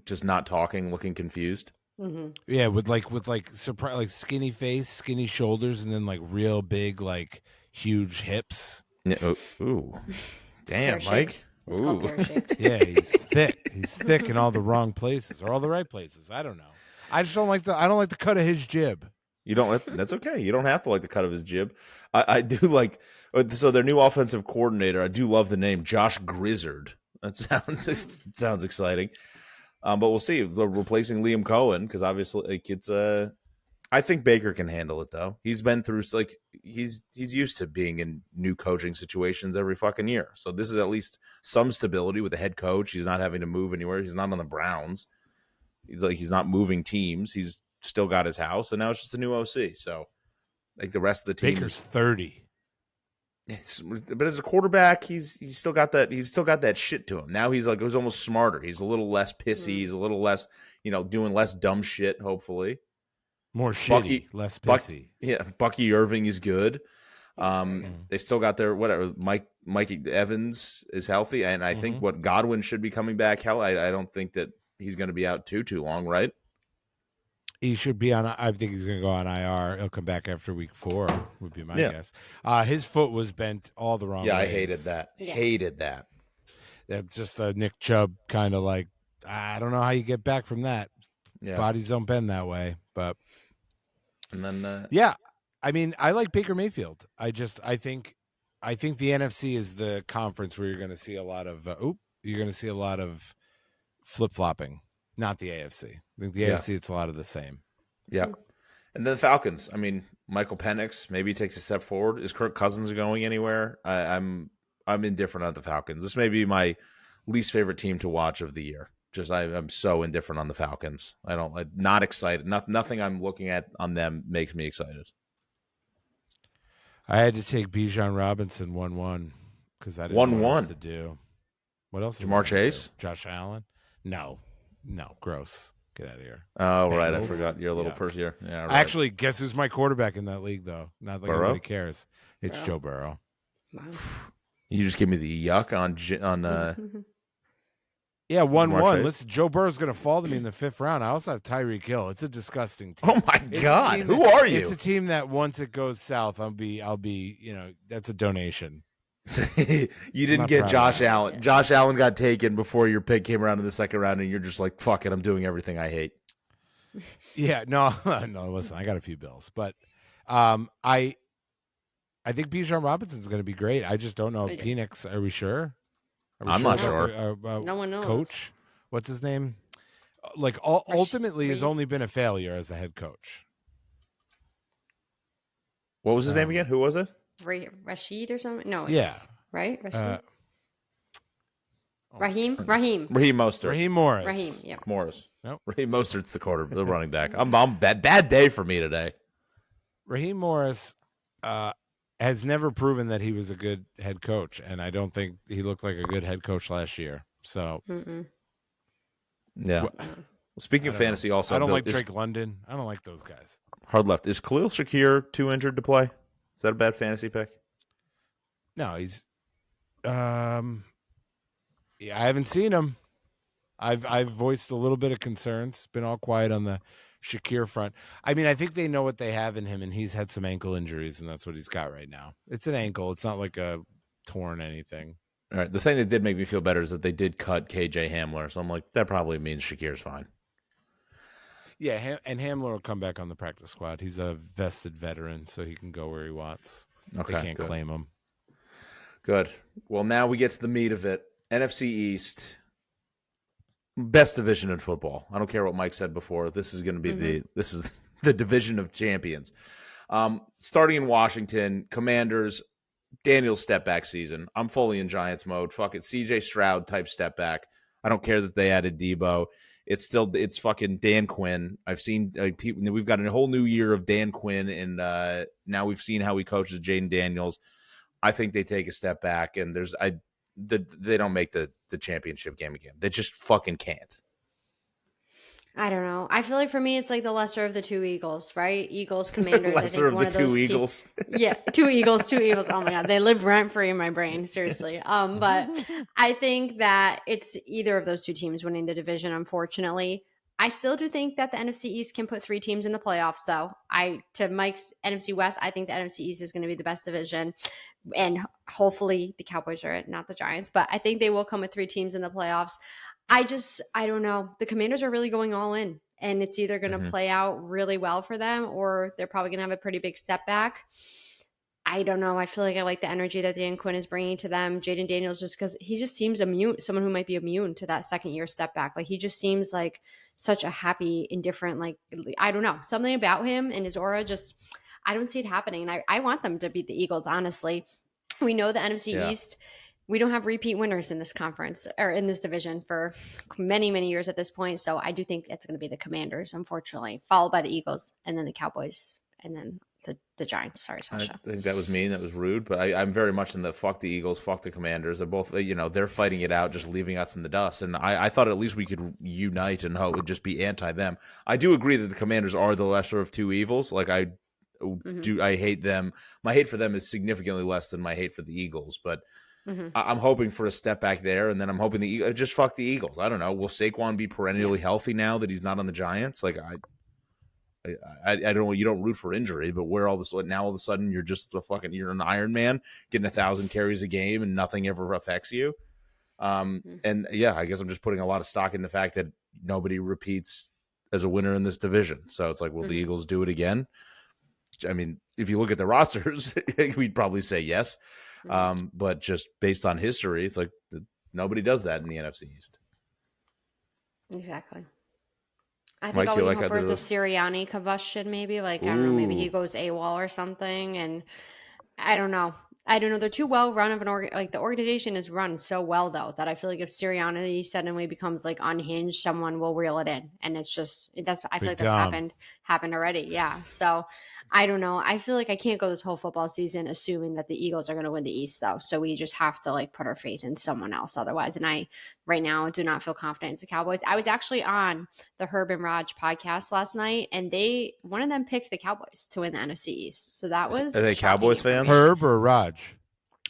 just not talking, looking confused. Mm-hmm. Yeah, with surprise, like skinny face, skinny shoulders, and then like real big, like huge hips. Yeah, ooh. Damn, Mike. It's called pear-shaped. Yeah, he's thick. He's thick in all the wrong places or all the right places. I don't know. I just don't like the cut of his jib. You don't. That's okay. You don't have to like the cut of his jib. I do like. So their new offensive coordinator. I do love the name Josh Grizzard. That sounds exciting. But we'll see. They're replacing Liam Cohen because obviously, like it's I think Baker can handle it though. He's been through he's used to being in new coaching situations every fucking year. So this is at least some stability with the head coach. He's not having to move anywhere. He's not on the Browns. He's not moving teams. He's still got his house, and now it's just a new OC. So like the rest of the team, Baker's 30. But as a quarterback, he's still got that. He's still got that shit to him. Now he's almost smarter. He's a little less pissy. He's a little less, doing less dumb shit. Hopefully, more shitty, less pissy. Bucky Irving is good. They still got their whatever. Mikey Evans is healthy, and I think Godwin should be coming back. Hell, I don't think that he's going to be out too long, right? He should be on. I think he's going to go on IR. He'll come back after week 4. Would be my guess. His foot was bent all the wrong ways. Yeah, I hated that. Yeah. Hated that. That's just a Nick Chubb kind of like. I don't know how you get back from that. Yeah. Bodies don't bend that way, but. And then. Yeah, I mean, I like Baker Mayfield. I think the NFC is the conference where you're going to see a lot of. You're going to see a lot of flip flopping. Not the AFC. I think the AFC, it's a lot of the same. Yeah. And then the Falcons. I mean, Michael Penix maybe takes a step forward. Is Kirk Cousins going anywhere? I'm indifferent on the Falcons. This may be my least favorite team to watch of the year. I'm so indifferent on the Falcons. I'm not excited. Nothing I'm looking at on them makes me excited. I had to take Bijan Robinson 1-1 because I didn't know what else to do. What else? Jamar Chase? Josh Allen? No, gross. Get out of here. Oh, Bengals. Right. I forgot you're a little person here. Yeah, right. Actually, guess who's my quarterback in that league, though? Not like anybody cares. It's Joe Burrow. Wow. You just give me the yuck on Yeah, 1-1. Listen, Joe Burrow's going to fall to me in the 5th round. I also have Tyreek Hill. It's a disgusting team. Oh my God, who are you? It's a team that once it goes south, I'll be. That's a donation. You didn't get Josh Allen. Yeah. Josh Allen got taken before your pick came around in the 2nd round, and you're just like, fuck it, I'm doing everything I hate. Yeah, no. Listen, I got a few bills, but I think Bijan Robinson's going to be great. I just don't know. Penix, are we sure? I'm not sure. No one knows. Coach, what's his name? Ultimately, has only been a failure as a head coach. What was his name again? Who was it? Rashid or something? No. Right? Rashid? Raheem Mostert. Raheem Morris. Raheem, yeah. Morris. Nope. Raheem Mostert's the running back. I'm bad day for me today. Raheem Morris has never proven that he was a good head coach, and I don't think he looked like a good head coach last year. So, yeah. Well, speaking of fantasy, also, I don't like Drake London. I don't like those guys. Hard left. Is Khalil Shakir too injured to play? Is that a bad fantasy pick? No, he's. I haven't seen him. I've voiced a little bit of concerns. Been all quiet on the Shakir front. I mean, I think they know what they have in him, and he's had some ankle injuries, and that's what he's got right now. It's an ankle. It's not like a torn anything. All right. The thing that did make me feel better is that they did cut KJ Hamler, so I'm like, that probably means Shakir's fine. Yeah, and Hamler will come back on the practice squad. He's a vested veteran, so he can go where he wants. Okay, they can't claim him. Good. Well, now we get to the meat of it. NFC East, best division in football. I don't care what Mike said before. This is going to be this is the division of champions. Starting in Washington, Commanders, Daniel's step back season. I'm fully in Giants mode. Fuck it, CJ Stroud type step back. I don't care that they added Debo. It's fucking Dan Quinn. I've seen people. We've got a whole new year of Dan Quinn, and now we've seen how he coaches Jaden Daniels. I think they take a step back, and they don't make the championship game again. They just fucking can't. I don't know. I feel like for me, it's like the lesser of the two Eagles, right? Eagles, Commanders. Lesser of the two Eagles. Yeah, two Eagles. Oh my God, they live rent free in my brain. Seriously. But I think that it's either of those two teams winning the division. Unfortunately, I still do think that the NFC East can put 3 teams in the playoffs, though. To Mike's NFC West, I think the NFC East is going to be the best division, and hopefully the Cowboys are it, not the Giants. But I think they will come with 3 teams in the playoffs. I don't know. The Commanders are really going all in, and it's either going to play out really well for them, or they're probably going to have a pretty big step back. I don't know. I feel like I like the energy that Dan Quinn is bringing to them. Jaden Daniels, just because he just seems immune, someone who might be immune to that second year step back. Like, he just seems like such a happy, indifferent, like, I don't know. Something about him and his aura, just, I don't see it happening. And I want them to beat the Eagles, honestly. We know the NFC East. We don't have repeat winners in this conference or in this division for many, many years at this point. So I do think it's going to be the Commanders, unfortunately, followed by the Eagles, and then the Cowboys, and then the Giants. Sorry, Sasha. I think that was mean. That was rude. But I'm very much in the fuck the Eagles, fuck the Commanders. They're both, they're fighting it out, just leaving us in the dust. And I thought at least we could unite and hope it would just be anti them. I do agree that the Commanders are the lesser of two evils. Like, I hate them. My hate for them is significantly less than my hate for the Eagles. But I'm hoping for a step back there, and then I'm hoping just fuck the Eagles. I don't know. Will Saquon be perennially healthy now that he's not on the Giants? Like, I don't know. You don't root for injury, but where all of a sudden you're just you're an Iron Man getting 1,000 carries a game and nothing ever affects you. And yeah, I guess I'm just putting a lot of stock in the fact that nobody repeats as a winner in this division. So it's like, will the Eagles do it again? I mean, if you look at the rosters, we'd probably say yes. But just based on history, it's like nobody does that in the NFC East. Exactly. I think Mike, all you we like hope for is a this? Sirianni combustion, maybe. Like, I don't know, maybe he goes AWOL or something. And I don't know. They're too well run of an like the organization is run so well though that I feel like if Sirianni suddenly becomes like unhinged, someone will reel it in, and it's just I feel like that's happened already. Yeah, so I don't know. I feel like I can't go this whole football season assuming that the Eagles are going to win the East though. So we just have to like put our faith in someone else otherwise. And I right now do not feel confident in the Cowboys. I was actually on the Herb and Raj podcast last night, and one of them picked the Cowboys to win the NFC East. So that was Are they Cowboys fans? Herb or Raj?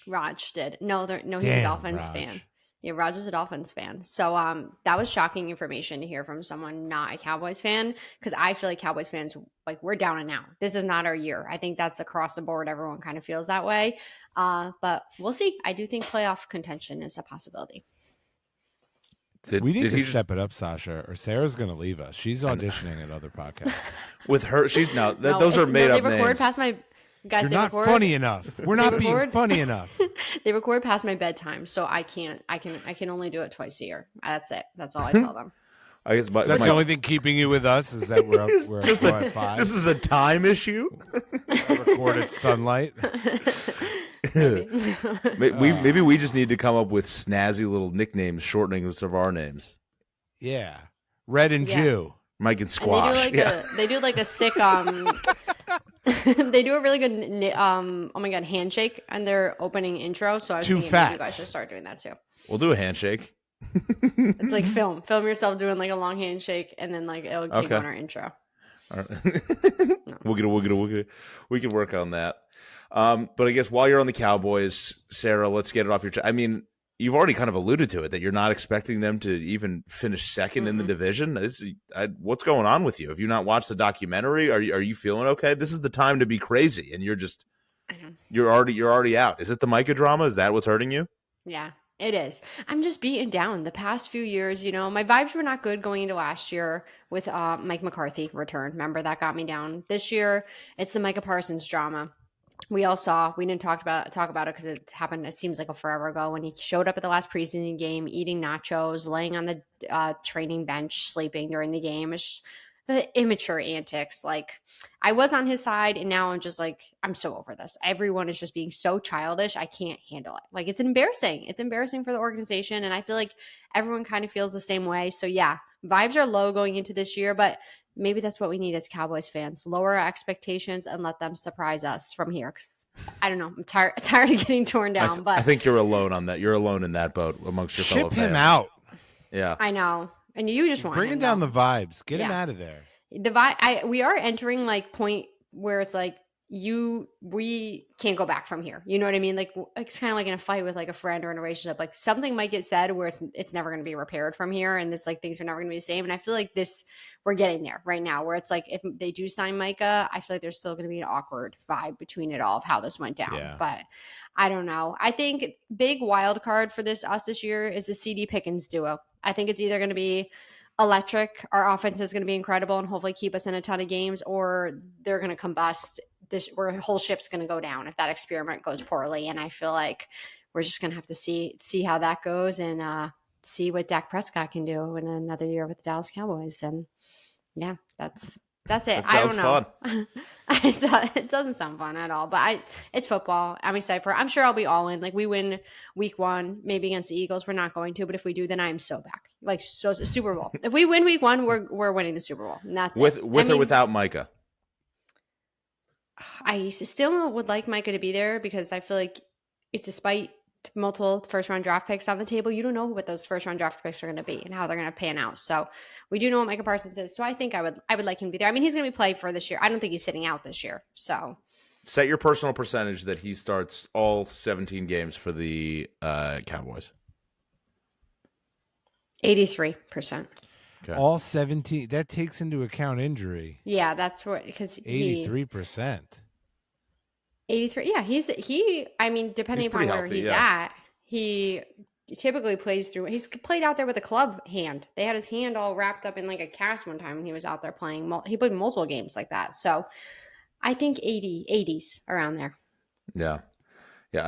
Raj did. No, he's Damn, a Dolphins Raj. fan. Yeah, Raj is a Dolphins fan. So that was shocking information to hear from someone not a Cowboys fan, because I feel like Cowboys fans, like, we're down and out. This is not our year. I think that's across the board. Everyone kind of feels that way. But we'll see. I do think playoff contention is a possibility. We need to step it up, Sasha, or Sarah's going to leave us. She's auditioning at other podcasts. With her, those are made up names. They record past my guys. You're not funny enough. We're not being funny enough. They record past my bedtime, so I can't. I can only do it twice a year. That's it. That's all I tell them. I guess that's the only thing keeping you with us is that we're up at 5. This is a time issue. Recorded sunlight. Maybe we just need to come up with snazzy little nicknames, shortenings of our names. Yeah, Red and Jew, Mike and Squash. They do like a sick they do a really good oh my god, handshake and their opening intro. So I was thinking you guys should start doing that too. We'll do a handshake. It's like film yourself doing like a long handshake, and then like it'll keep on our intro. All right. We can work on that. But I guess while you're on the Cowboys, Sarah, let's get it off your chest. I mean, you've already kind of alluded to it, that you're not expecting them to even finish second in the division. What's going on with you? Have you not watched the documentary? Are you feeling okay? This is the time to be crazy, and you're already out. Is it the Micah drama? Is that what's hurting you? Yeah, it is. I'm just beaten down. The past few years, my vibes were not good going into last year with Mike McCarthy return. Remember, that got me down. This year, it's the Micah Parsons drama. We didn't talk about it because it happened, it seems like a forever ago, when he showed up at the last preseason game eating nachos, laying on the training bench, sleeping during the game. It's the immature antics. Like, I was on his side, and now I'm just like, I'm so over this. Everyone is just being so childish. I can't handle it. Like, it's embarrassing. It's embarrassing for the organization, and I feel like everyone kind of feels the same way. So yeah, vibes are low going into this year, but maybe that's what we need as Cowboys fans. Lower our expectations and let them surprise us from here. Because I don't know, I'm tired of getting torn down. But I think you're alone on that. You're alone in that boat amongst your fellow fans. Ship him out. Yeah, I know. And you just want bringing down the vibes. Get him out of there. The vibe. We are entering like point where it's like we can't go back from here. You know what I mean? Like, it's kind of like in a fight with like a friend or in a relationship. Like, something might get said where it's never going to be repaired from here, and it's like things are never going to be the same. And I feel like we're getting there right now, where it's like if they do sign Micah, I feel like there's still going to be an awkward vibe between it all of how this went down. Yeah. But I don't know. I think big wild card for us this year is the CD Pickens duo. I think it's either going to be electric. Our offense is going to be incredible and hopefully keep us in a ton of games, or they're going to combust. Where a whole ship's going to go down if that experiment goes poorly. And I feel like we're just going to have to see how that goes, and see what Dak Prescott can do in another year with the Dallas Cowboys. And yeah, that's it. I don't know. Fun. It doesn't sound fun at all, but it's football. I'm excited for it. I'm sure I'll be all in. Like, we win week 1, maybe against the Eagles. We're not going to, but if we do, then I'm so back. Like, so Super Bowl. If we win week 1, we're winning the Super Bowl. And that's with or without Micah. I still would like Micah to be there, because I feel like despite multiple first-round draft picks on the table, you don't know what those first-round draft picks are going to be and how they're going to pan out. So we do know what Micah Parsons is. So I think I would like him to be there. I mean, he's going to be played for this year. I don't think he's sitting out this year. So set your personal percentage that he starts all 17 games for the Cowboys. 83%. Okay. All 17. That takes into account injury. Yeah, that's what, because 83%. 83. Yeah, I mean, depending upon where he's at, he typically plays through. He's played out there with a club hand. They had his hand all wrapped up in like a cast one time when he was out there playing. He played multiple games like that. So I think 80s around there. Yeah. Yeah,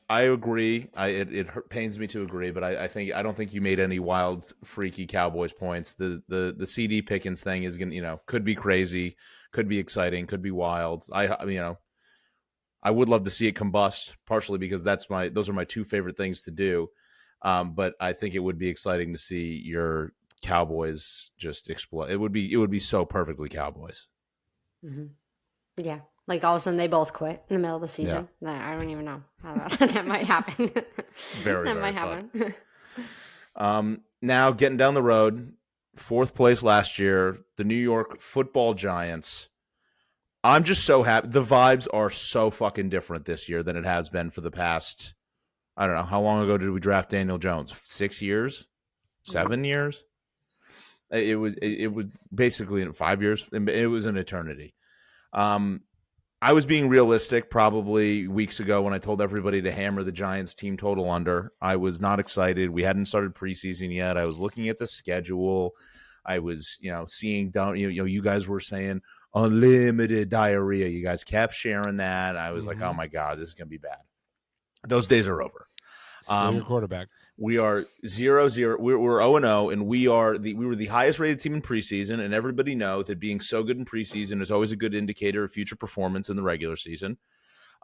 I agree. It pains me to agree, but I don't think you made any wild, freaky Cowboys points. The CD Pickens thing is gonna, could be crazy, could be exciting, could be wild. I would love to see it combust, partially because those are my two favorite things to do. But I think it would be exciting to see your Cowboys just explode. It would be so perfectly Cowboys. Mm-hmm. Yeah. Like all of a sudden they both quit in the middle of the season. Yeah. I don't even know how that might happen. That might happen. Now getting down the road, 4th place last year, the New York Football Giants. I'm just so happy. The vibes are so fucking different this year than it has been for the past. I don't know. How long ago did we draft Daniel Jones? 6 years? 7 years? It was basically in 5 years. It was an eternity. I was being realistic probably weeks ago when I told everybody to hammer the Giants team total under. I was not excited. We hadn't started preseason yet. I was looking at the schedule. I was, seeing down, you guys were saying unlimited diarrhea. You guys kept sharing that. I was like, oh my God, this is going to be bad. Those days are over. Still your quarterback. We are 0-0. We're 0-0, and we were the highest rated team in preseason. And everybody knows that being so good in preseason is always a good indicator of future performance in the regular season.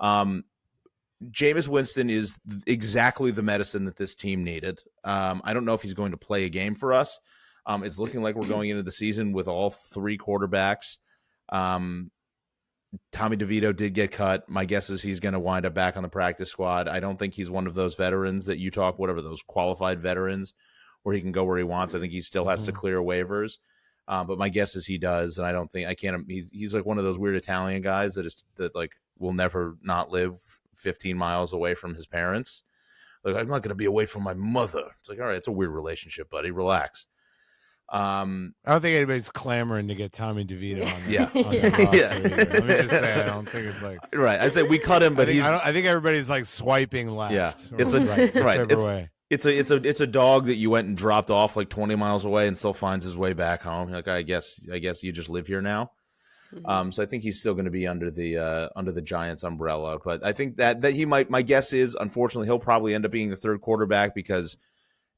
Jameis Winston is exactly the medicine that this team needed. I don't know if he's going to play a game for us. It's looking like we're going into the season with all 3 quarterbacks. Tommy DeVito did get cut. My guess is he's going to wind up back on the practice squad. I don't think he's one of those veterans that you talk, whatever, those qualified veterans where he can go where he wants. I think he still has to clear waivers. But my guess is he does. And he's like one of those weird Italian guys that will never not live 15 miles away from his parents. Like, I'm not going to be away from my mother. It's like, all right, it's a weird relationship, buddy. Relax. I don't think anybody's clamoring to get Tommy DeVito on the, yeah. on the roster either. Let me just say, I don't think it's like right. I say we cut him, but I think everybody's like swiping left. Yeah, it's right. Way. It's a dog that you went and dropped off like 20 miles away and still finds his way back home. Like, I guess you just live here now. So I think he's still going to be under the Giants umbrella, but I think that he might. My guess is, unfortunately, he'll probably end up being the 3rd quarterback because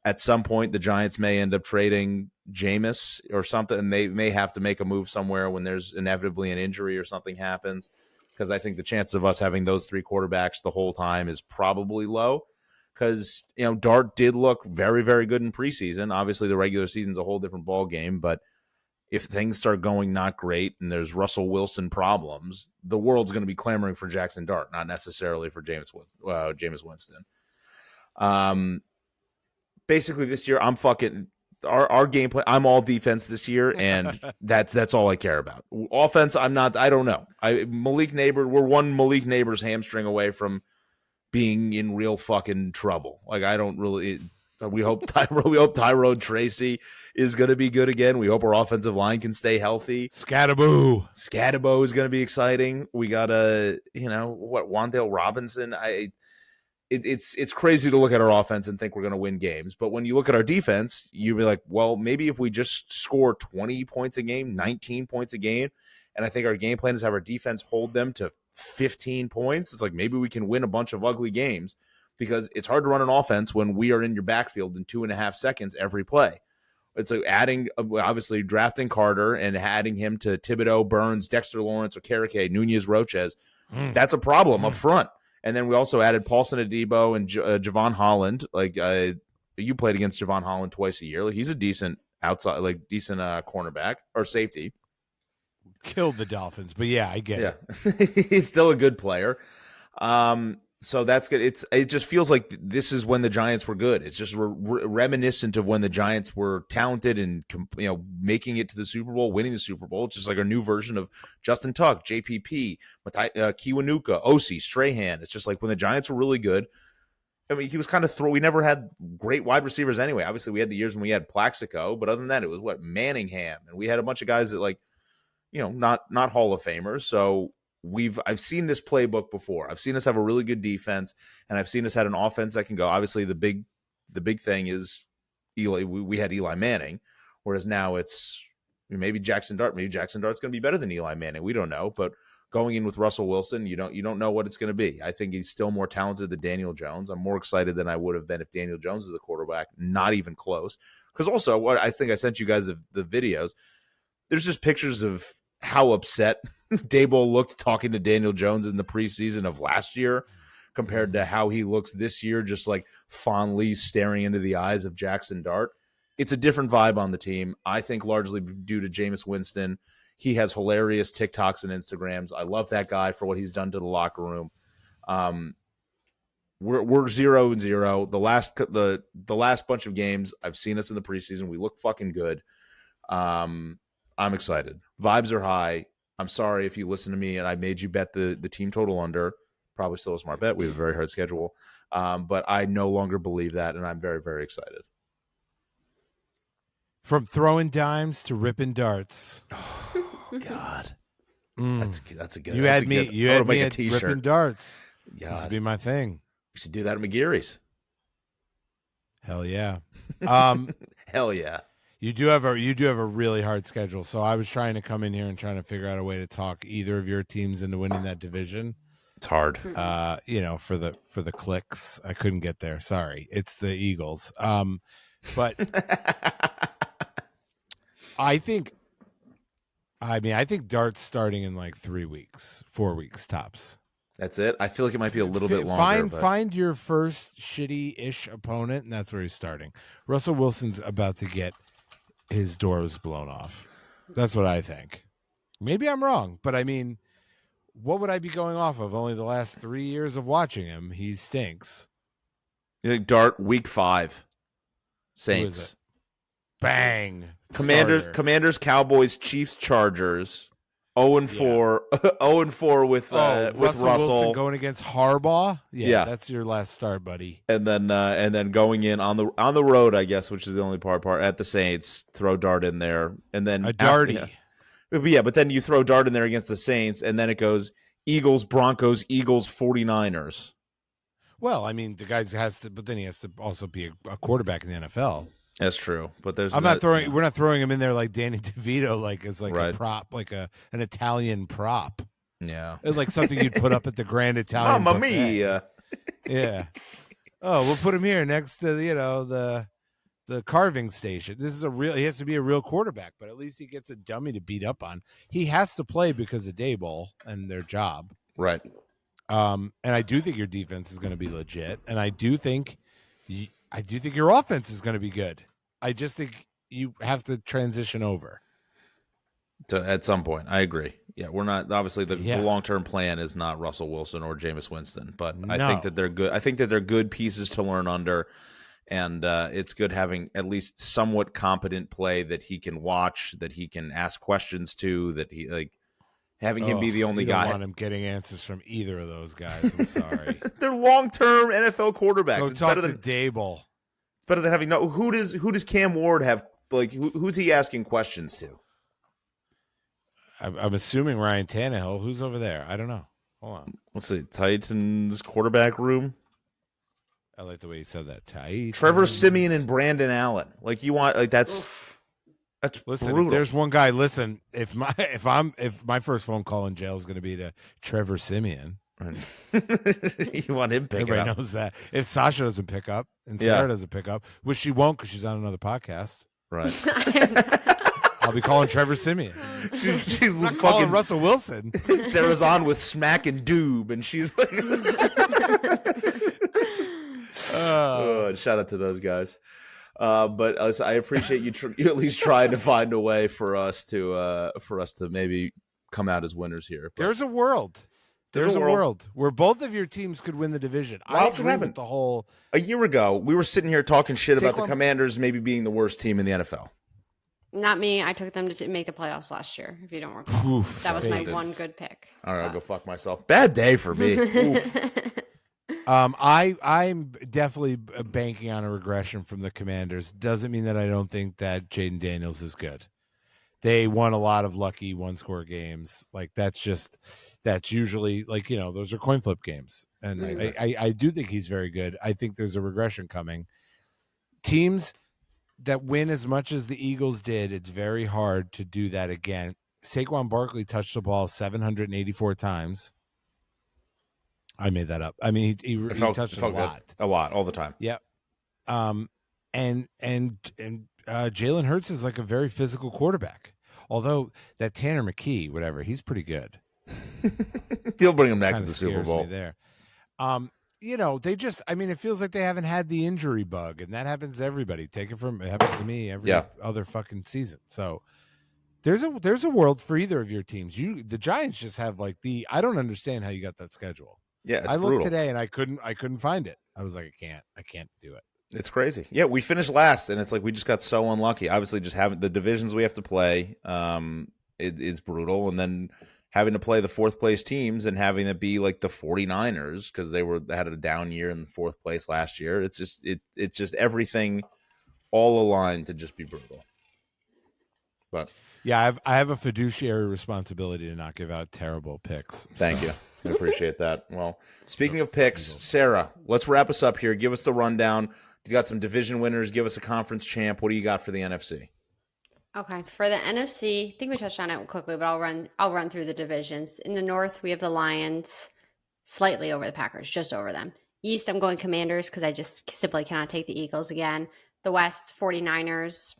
at some point the Giants may end up trading Jameis or something, and they may have to make a move somewhere when there's inevitably an injury or something happens. Because I think the chance of us having those 3 quarterbacks the whole time is probably low. Because Dart did look very, very good in preseason. Obviously, the regular season's a whole different ball game, but if things start going not great and there's Russell Wilson problems, the world's going to be clamoring for Jackson Dart, not necessarily for Jameis Winston. Basically, this year I'm fucking our game plan. I'm all defense this year, and that's all I care about. Offense, I'm not. I don't know. Malik Neighbors, we're one Malik Neighbors hamstring away from being in real fucking trouble. Like, I don't really. We hope Tyrone Tracy is going to be good again. We hope our offensive line can stay healthy. Scatterbo is going to be exciting. We got Wan'Dale Robinson. It's crazy to look at our offense and think we're going to win games. But when you look at our defense, you'd be like, well, maybe if we just score 20 points a game, 19 points a game, and I think our game plan is have our defense hold them to 15 points. It's like maybe we can win a bunch of ugly games because it's hard to run an offense when we are in your backfield in 2.5 seconds every play. It's like obviously drafting Carter and adding him to Thibodeau, Burns, Dexter Lawrence, Okereke, Nunez, Roches. That's a problem up front. And then we also added Paulson Adebo and Javon Holland. Like, you played against Javon Holland twice a year. Like, he's a decent cornerback or safety. Killed the Dolphins, but yeah, I get it. He's still a good player. So that's good. It just feels like this is when the Giants were good. It's just reminiscent of when the Giants were talented and making it to the Super Bowl, winning the Super Bowl. It's just like a new version of Justin Tuck, JPP, Kiwanuka, Osi, Strahan. It's just like when the Giants were really good. I mean, he was kind of we never had great wide receivers anyway. Obviously, we had the years when we had Plaxico, but other than that, it was Manningham, and we had a bunch of guys that not Hall of Famers. So I've seen this playbook before. I've seen us have a really good defense, and I've seen us had an offense that can go. Obviously, the big thing is Eli. We had Eli Manning, whereas now it's maybe Jackson Dart. Maybe Jackson Dart's going to be better than Eli Manning. We don't know, but going in with Russell Wilson, you don't know what it's going to be. I think he's still more talented than Daniel Jones. I'm more excited than I would have been if Daniel Jones was the quarterback. Not even close. Because also, what I think I sent you guys the videos. There's just pictures of how upset Daboll looked talking to Daniel Jones in the preseason of last year compared to how he looks this year, just like fondly staring into the eyes of Jackson Dart. It's a different vibe on the team, I think largely due to Jameis Winston. He has hilarious TikToks and Instagrams. I love that guy for what he's done to the locker room. We're 0-0. The last bunch of games, I've seen us in the preseason. We look fucking good. I'm excited. Vibes are high. I'm sorry if you listen to me and I made you bet the team total under. Probably still a smart bet. We have a very hard schedule. But I no longer believe that, and I'm very, very excited. From throwing dimes to ripping darts. Oh, God. That's a good. You had me. You had me at t-shirt. Ripping darts. God. This would be my thing. We should do that at McGeary's. Hell yeah. Hell yeah. You do have a really hard schedule. So I was trying to come in here and trying to figure out a way to talk either of your teams into winning that division. It's hard. For the clicks. I couldn't get there. Sorry. It's the Eagles. But I think dart's starting in like 4 weeks tops. That's it. I feel like it might be a little bit longer. Find your first shitty-ish opponent, and that's where he's starting. Russell Wilson's about to get his doors blown off. That's what I think. Maybe I'm wrong, but I mean, what would I be going off of? Only the last 3 years of watching him. He stinks. You think Dart week 5? Saints. Bang. Commanders, Cowboys, Chiefs, Chargers. 0-4. 0-4 with Russell Wilson going against Harbaugh. Yeah, that's your last start, buddy. And then going in on the road, I guess, which is the only part at the Saints. Throw Dart in there, and then a darty. But then you throw Dart in there against the Saints, and then it goes Eagles, Broncos, Eagles, 49ers. Well, I mean, the guy has to, but then he has to also be a quarterback in the NFL. That's true, but we're not throwing him in there like Danny DeVito, like as like a prop, like an Italian prop. Yeah, it's like something you'd put up at the Grand Italian. Mamma buffet. mia! Yeah. Oh, we'll put him here next to the carving station. This is he has to be a real quarterback, but at least he gets a dummy to beat up on. He has to play because of Daboll and their job, right? And I do think your defense is going to be legit, and I do think your offense is going to be good. I just think you have to transition over. At some point, I agree. Yeah, we're not obviously the long-term plan is not Russell Wilson or Jameis Winston, but I think that they're good. I think that they're good pieces to learn under, and it's good having at least somewhat competent play that he can watch, that he can ask questions to, that he like. Having him be the only guy. I don't want him getting answers from either of those guys. I'm sorry. They're long-term NFL quarterbacks. Go talk to Daboll. It's better than having who does Cam Ward have? Like who's he asking questions to? I'm assuming Ryan Tannehill. Who's over there? I don't know. Hold on. Let's see. Titans quarterback room. I like the way you said that. Titans. Trevor Siemian and Brandon Allen. Like you want that's. Listen, brutal. If there's one guy. Listen, if my first phone call in jail is going to be to Trevor Siemian, you want him picking everybody up. knows that. If Sasha doesn't pick up and Sarah doesn't pick up, which she won't because she's on another podcast, right? I'll be calling Trevor Siemian. She's not calling Russell Wilson. Sarah's on with Smack and Doob, and she's like, shout out to those guys. But I appreciate you at least trying to find a way for us to maybe come out as winners here. But there's a world. There's a world where both of your teams could win the division. I agree with the whole. A year ago, we were sitting here talking shit about the Commanders maybe being the worst team in the NFL. Not me. I took them to make the playoffs last year, if you don't recall. That was my one good pick. All right, I'll go fuck myself. Bad day for me. I'm definitely banking on a regression from the Commanders. Doesn't mean that I don't think that Jaden Daniels is good. They won a lot of lucky one-score games. Like that's usually like, those are coin flip games. And I do think he's very good. I think there's a regression coming. Teams that win as much as the Eagles did, it's very hard to do that again Saquon Barkley touched the ball 784 times. I made that up. I mean, he touched it a lot. Good. A lot, all the time. Yeah. And Jalen Hurts is like a very physical quarterback. Although that Tanner McKee, whatever, he's pretty good. He'll bring him back to the Super Bowl. There. They just, I mean, it feels like they haven't had the injury bug, and that happens to everybody. It happens to me every other fucking season. So there's a world for either of your teams. The Giants just have I don't understand how you got that schedule. Yeah, I looked today and I couldn't find it. I was like, I can't do it. It's crazy. Yeah, we finished last, and it's like we just got so unlucky. Obviously, just having the divisions we have to play, it's brutal, and then having to play the fourth place teams and having it be like the 49ers because they had a down year in the fourth place last year. It's just everything all aligned to just be brutal. But yeah, I have a fiduciary responsibility to not give out terrible picks. Thank you. I appreciate that. Well, speaking of picks, Sarah, let's wrap us up here. Give us the rundown. You got some division winners. Give us a conference champ. What do you got for the NFC? Okay, for the NFC, I think we touched on it quickly, but I'll run through the divisions. In the North, we have the Lions slightly over the Packers, just over them. East, I'm going Commanders because I just simply cannot take the Eagles again. The West, 49ers.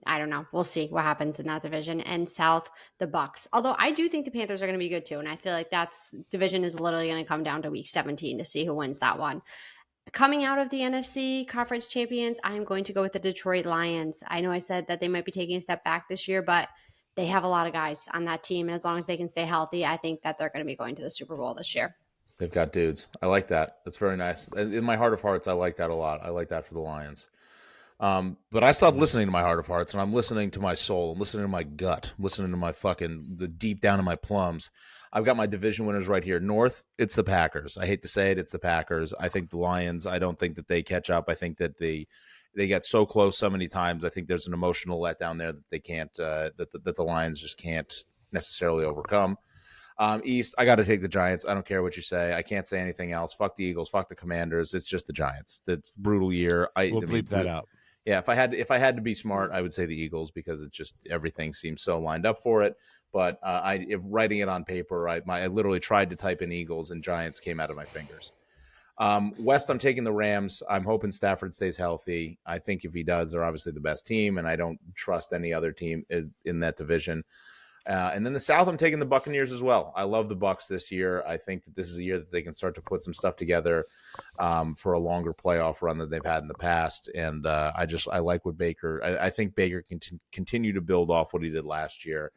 I don't know. We'll see what happens in that division. And South, the Bucs. Although I do think the Panthers are going to be good too, and I feel like that's division is literally going to come down to week 17 to see who wins that one. Coming out of the NFC Conference Champions, I'm going to go with the Detroit Lions. I know I said that they might be taking a step back this year, but they have a lot of guys on that team, and as long as they can stay healthy, I think that they're going to be going to the Super Bowl this year. They've got dudes. I like that. That's very nice. In my heart of hearts, I like that a lot. I like that for the Lions. But I stopped listening to my heart of hearts, and I'm listening to my soul. I'm listening to my gut. I'm listening to my the deep down in my plums. I've got my division winners right here. North, it's the Packers. I hate to say it, it's the Packers. I think the Lions, I don't think that they catch up. I think that they get so close so many times. I think there's an emotional letdown there that they can't, that the Lions just can't necessarily overcome. East, I got to take the Giants. I don't care what you say. I can't say anything else. Fuck the Eagles. Fuck the Commanders. It's just the Giants. It's a brutal year. We'll bleep that out. Yeah, if I had to be smart, I would say the Eagles because it's just everything seems so lined up for it. But if writing it on paper, I literally tried to type in Eagles and Giants came out of my fingers. West, I'm taking the Rams. I'm hoping Stafford stays healthy. I think if he does, they're obviously the best team, and I don't trust any other team in that division. And then the South, I'm taking the Buccaneers as well. I love the Bucs this year. I think that this is a year that they can start to put some stuff together for a longer playoff run than they've had in the past. And I like what Baker. I think Baker can continue to build off what he did last year.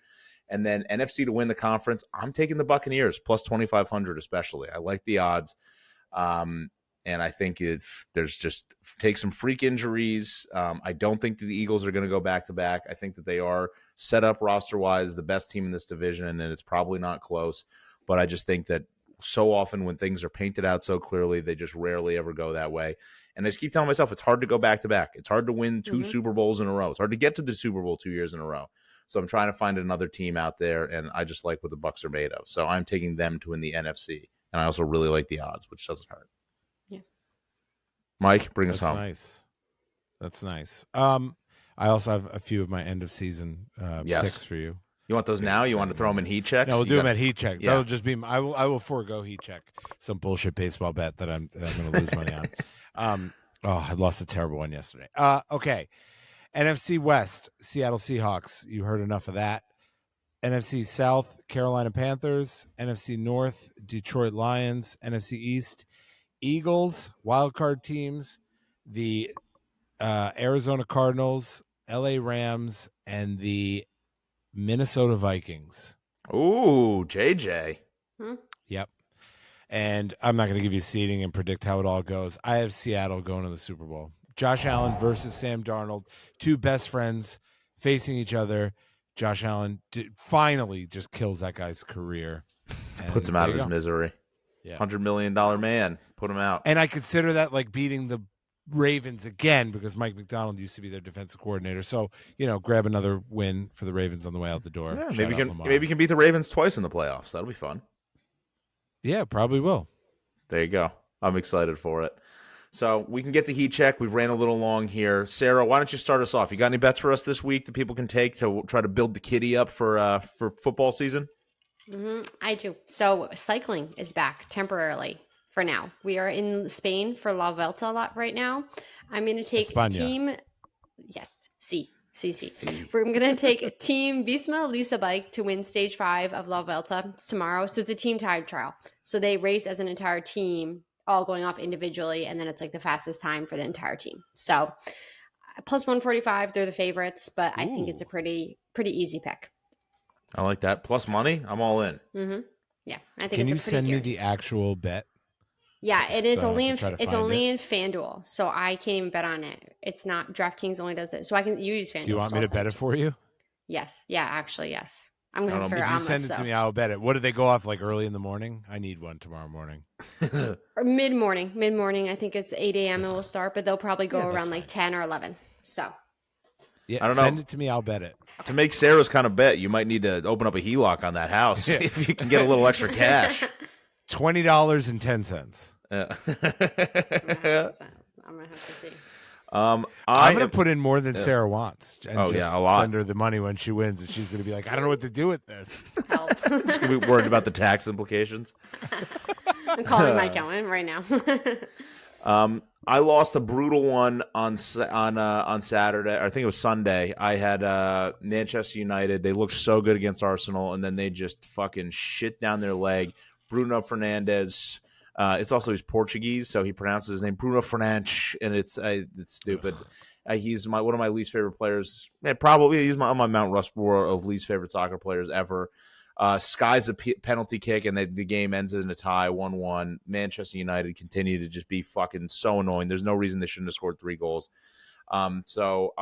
And then NFC to win the conference, I'm taking the Buccaneers plus 2,500 especially. I like the odds. And I think if there's just take some freak injuries, I don't think that the Eagles are going to go back-to-back. I think that they are set up roster-wise the best team in this division, and it's probably not close. But I just think that so often when things are painted out so clearly, they just rarely ever go that way. And I just keep telling myself it's hard to go back-to-back. It's hard to win two Super Bowls in a row. It's hard to get to the Super Bowl 2 years in a row. So I'm trying to find another team out there, and I just like what the Bucs are made of. So I'm taking them to win the NFC. And I also really like the odds, which doesn't hurt. Mike, bring us home. That's nice. I also have a few of my end of season picks for you. You want those now? You want to throw them in heat checks? No, we'll do them at heat check. Yeah. That'll just be. I will forego heat check. Some bullshit baseball bet that I'm going to lose money on. I lost a terrible one yesterday. Okay, NFC West, Seattle Seahawks. You heard enough of that. NFC South, Carolina Panthers. NFC North, Detroit Lions. NFC East, Eagles, wildcard teams, the Arizona Cardinals, LA Rams, and the Minnesota Vikings. Ooh, JJ. Yep. And I'm not going to give you seeding and predict how it all goes. I have Seattle going to the Super Bowl. Josh Allen versus Sam Darnold, two best friends facing each other. Josh Allen finally just kills that guy's career. Puts him out of his misery. Yeah. $100 million man. Put him out. And I consider that like beating the Ravens again because Mike McDonald used to be their defensive coordinator. So, grab another win for the Ravens on the way out the door. Yeah, maybe you can beat the Ravens twice in the playoffs. That'll be fun. Yeah, probably will. There you go. I'm excited for it. So we can get the heat check. We've ran a little long here. Sarah, why don't you start us off? You got any bets for us this week that people can take to try to build the kitty up for football season? I do. So cycling is back temporarily for now. We are in Spain for La Vuelta a lot right now. I'm going to take team. Yes, C. I'm going to take Team Visma Lisa Bike to win stage 5 of La Vuelta. It's tomorrow. So it's a team time trial. So they race as an entire team, all going off individually. And then it's like the fastest time for the entire team. So plus 145, they're the favorites, but I think it's a pretty easy pick. I like that. Plus money, I'm all in. Mm-hmm. Yeah, I think. Can you send me the actual bet? Yeah, and it's only in FanDuel, so I can't even bet on it. It's not DraftKings only does it, so I can use FanDuel. Do you want me to bet it for you? Yes. Yeah, actually, yes. I'm going for If you send it to me, I'll bet it. What do they go off like early in the morning? I need one tomorrow morning. Or mid-morning. I think it's 8 a.m. it will start, but they'll probably go around like 10 or 11. So. Yeah, I don't know. Send it to me. I'll bet it. To make Sarah's kind of bet, you might need to open up a HELOC on that house if you can get a little extra cash. $20.10. I'm gonna have to see. I'm gonna put in more than Sarah wants. And a lot. Send her the money when she wins, and she's gonna be like, I don't know what to do with this. Help. She's gonna be worried about the tax implications. I'm calling my accountant right now. I lost a brutal one on Saturday. I think it was Sunday. I had Manchester United. They looked so good against Arsenal, and then they just fucking shit down their leg. Bruno Fernandes. It's also he's Portuguese, so he pronounces his name Bruno Fernandes, and it's stupid. He's one of my least favorite players. Probably he's on my Mount Rushmore of least favorite soccer players ever. Skies a penalty kick, and the game ends in a tie, 1-1. Manchester United continue to just be fucking so annoying. There's no reason they shouldn't have scored 3 goals. But I'm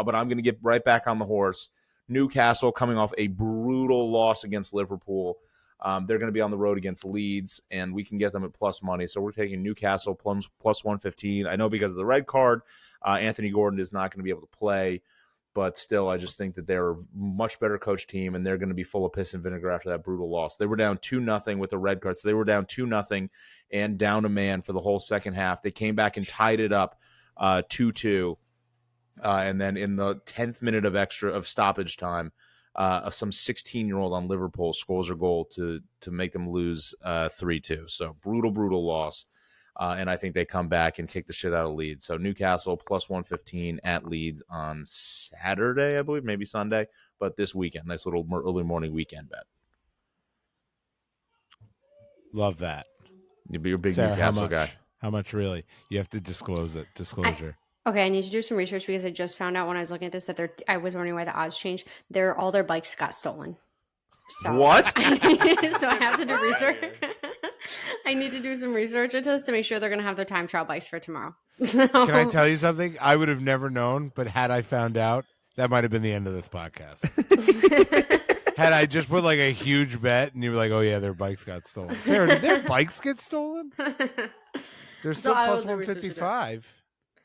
going to get right back on the horse. Newcastle coming off a brutal loss against Liverpool. They're going to be on the road against Leeds, and we can get them at plus money. So we're taking Newcastle plus 115. I know because of the red card, Anthony Gordon is not going to be able to play. But still, I just think that they're a much better coached team, and they're going to be full of piss and vinegar after that brutal loss. They were down 2-0 with the red card, so they were down 2-0 and down a man for the whole second half. They came back and tied it up 2-2, and then in the 10th minute of stoppage time, some 16-year-old on Liverpool scores a goal to make them lose 3-2. So brutal loss. And I think they come back and kick the shit out of Leeds. So Newcastle plus 115 at Leeds on Saturday, I believe, maybe Sunday. But this weekend, nice little early morning weekend bet. Love that. You're a big Sarah, Newcastle guy. How much really? You have to disclose it. Disclosure. Okay, I need to do some research because I just found out when I was looking at this that I was wondering why the odds changed. All their bikes got stolen. So what? So I have to do research. I need to do some research into this to make sure they're going to have their time trial bikes for tomorrow. So. Can I tell you something? I would have never known, but had I found out, that might have been the end of this podcast. Had I just put like a huge bet and you were like, oh yeah, their bikes got stolen. Sarah, did their bikes get stolen? They're still plus 155.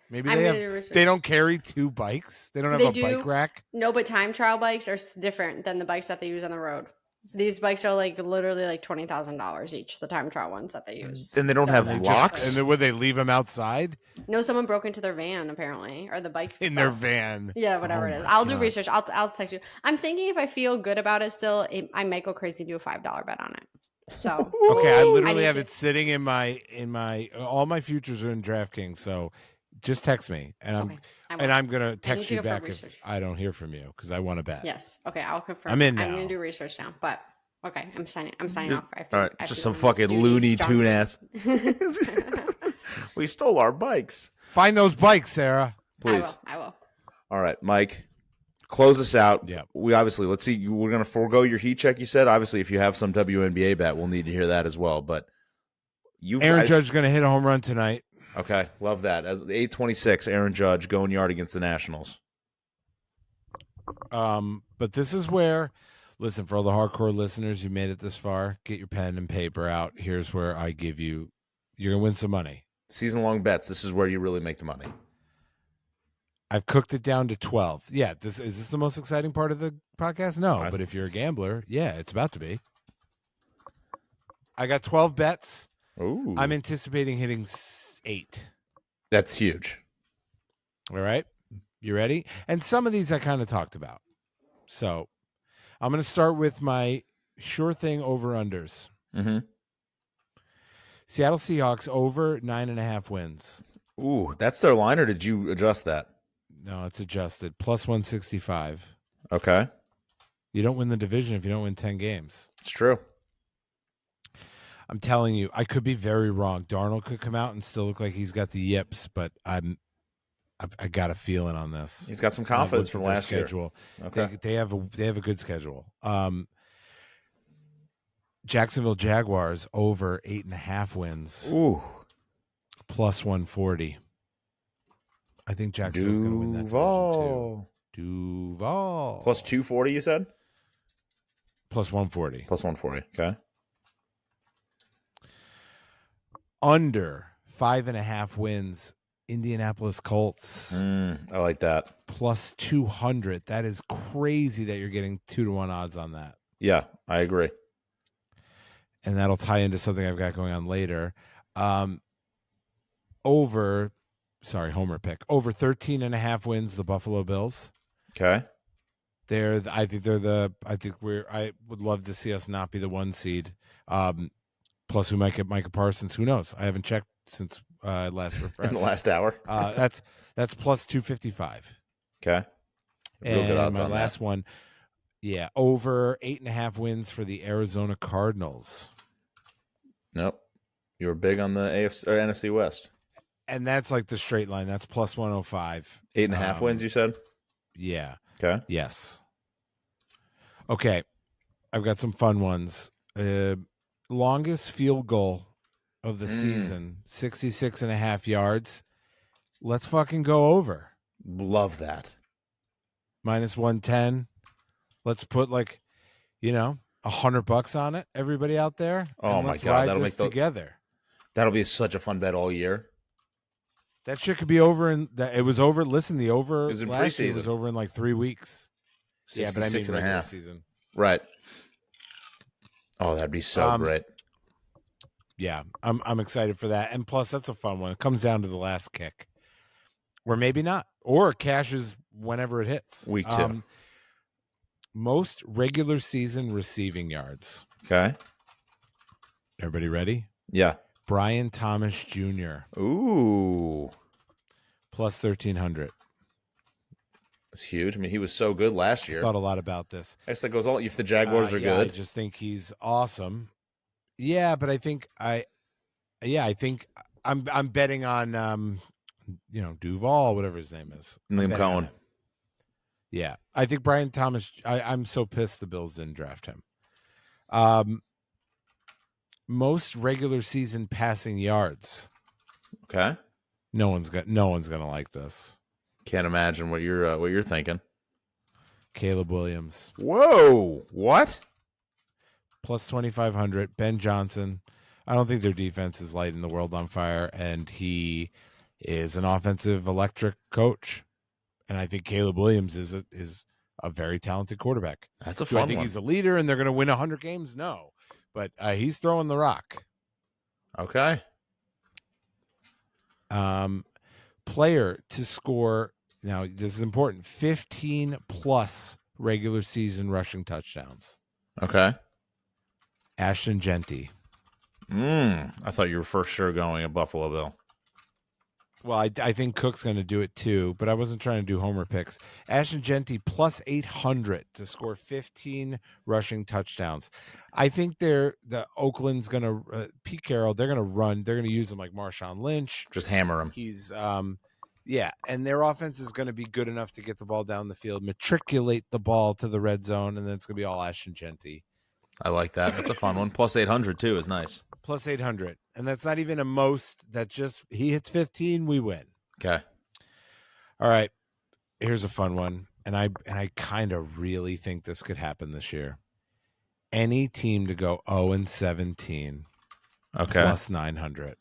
Maybe they don't carry 2 bikes. They don't have a bike rack. No, but time trial bikes are different than the bikes that they use on the road. So these bikes are like literally like $20,000 each, the time trial ones that they use. And they don't have locks? And then would they leave them outside? No, someone broke into their van apparently, or the bike in their van. Yeah, whatever it is. I'll do research. I'll text you. I'm thinking if I feel good about it still, I might go crazy and do a $5 bet on it. So okay, I literally have it sitting in my all my futures are in DraftKings, so just text me and I'm gonna text you back if I don't hear from you because I want to bet. Yes. Okay, I'll confirm. I'm in now. I'm gonna do research now, but okay, I'm signing off. All right, just some fucking Looney Tune ass. We stole our bikes. Find those bikes, Sarah. Please. I will. All right, Mike. Close us out. Yeah. We obviously, let's see. We're going to forego your heat check, you said. Obviously, if you have some WNBA bet, we'll need to hear that as well. But Aaron Judge is going to hit a home run tonight. Okay, love that. As 826, Aaron Judge going yard against the Nationals. But this is where, listen, for all the hardcore listeners, you made it this far, get your pen and paper out. Here's where I give you, you're going to win some money. Season-long bets. This is where you really make the money. I've cooked it down to 12. Yeah, is this the most exciting part of the podcast? No, but if you're a gambler, yeah, it's about to be. I got 12 bets. Ooh. I'm anticipating hitting 8. That's huge. All right. You ready? And some of these I kind of talked about. So I'm going to start with my sure thing over-unders. Mm-hmm. Seattle Seahawks over 9.5 wins. Ooh, that's their line, or did you adjust that? No, it's adjusted. Plus 165. Okay. You don't win the division if you don't win 10 games. It's true. I'm telling you, I could be very wrong. Darnold could come out and still look like he's got the yips, but I got a feeling on this. He's got some confidence from last schedule. Year. Okay. They have a good schedule. Jacksonville Jaguars over 8.5 wins. Ooh. Plus 140. I think Jacksonville's going to win that division too. Duval. Plus 240, you said? Plus 140. Plus 140. Okay. Under 5.5 wins, Indianapolis Colts. I like that. Plus 200. That is crazy that you're getting 2-1 odds on that. Yeah, I agree. And that'll tie into something I've got going on later. Homer pick. Over 13.5 wins, the Buffalo Bills. Okay. I would love to see us not be the 1 seed. Plus, we might get Micah Parsons. Who knows? I haven't checked since last refresh. In the last hour. That's plus 255. Okay. Real good odds on my last one. Yeah, over 8.5 wins for the Arizona Cardinals. Nope. You were big on the AFC or NFC West. And that's like the straight line. That's plus 105. 8.5 wins, you said? Yeah. Okay. Yes. Okay. I've got some fun ones. Longest field goal of the season, 66.5 yards. Let's fucking go over. Love that. Minus 110. Let's put $100 on it. Everybody out there. Oh my God. That'll make together. That'll be such a fun bet all year. That shit could be over it was over. Listen, the over it was in last year preseason. was over in like 3 weeks. Yeah, but I mean regular season. Right. Oh, that'd be so great. Yeah, I'm excited for that. And plus, that's a fun one. It comes down to the last kick. Or maybe not. Or cashes whenever it hits. Week 2. Most regular season receiving yards. Okay. Everybody ready? Yeah. Brian Thomas Jr. Ooh. Plus 1,300. That's huge. I mean, he was so good last year. I thought a lot about this. I guess that goes all. If the Jaguars are good, I just think he's awesome. Yeah, but I think I'm betting on Duval, whatever his name is. Liam Cohen. Yeah, I think Brian Thomas. I'm so pissed the Bills didn't draft him. Most regular season passing yards. Okay. No one's gonna like this. Can't imagine what you're thinking. Caleb Williams. Whoa! What? Plus 2,500. Ben Johnson. I don't think their defense is lighting the world on fire, and he is an offensive electric coach. And I think Caleb Williams is a very talented quarterback. That's a fun one. I think he's a leader, and they're going to win 100 games? No, but he's throwing the rock. Okay. Player to score. Now, this is important. 15 plus regular season rushing touchdowns. Okay. Ashton Genty. I thought you were for sure going a Buffalo Bill. Well, I think Cook's going to do it too, but I wasn't trying to do homer picks. Ashton Genty plus 800 to score 15 rushing touchdowns. I think the Oakland's going to Pete Carroll. They're going to run. They're going to use him like Marshawn Lynch. Just hammer him. He's and their offense is going to be good enough to get the ball down the field, matriculate the ball to the red zone, and then it's going to be all Ashton Genty. I like that. That's a fun one. Plus 800 too is nice. Plus 800. And that's not even a most. That's just he hits 15, we win. Okay. All right. Here's a fun one. And I kind of really think this could happen this year. Any team to go 0-17. Okay. Plus 900.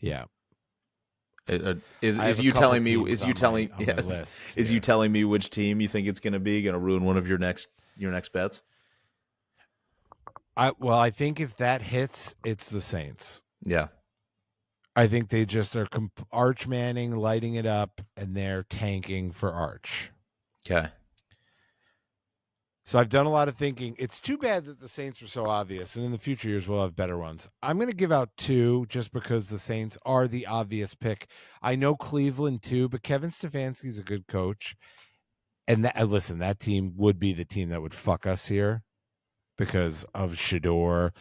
Yeah. Is you telling me which team you think it's going to be? Going to ruin one of your next bets? I think if that hits, it's the Saints. Yeah. I think they just are Arch Manning lighting it up, and they're tanking for Arch. Okay. So I've done a lot of thinking. It's too bad that the Saints were so obvious, and in the future years we'll have better ones. I'm going to give out 2 just because the Saints are the obvious pick. I know Cleveland too, but Kevin Stefanski's a good coach. And listen, that team would be the team that would fuck us here because of Shador,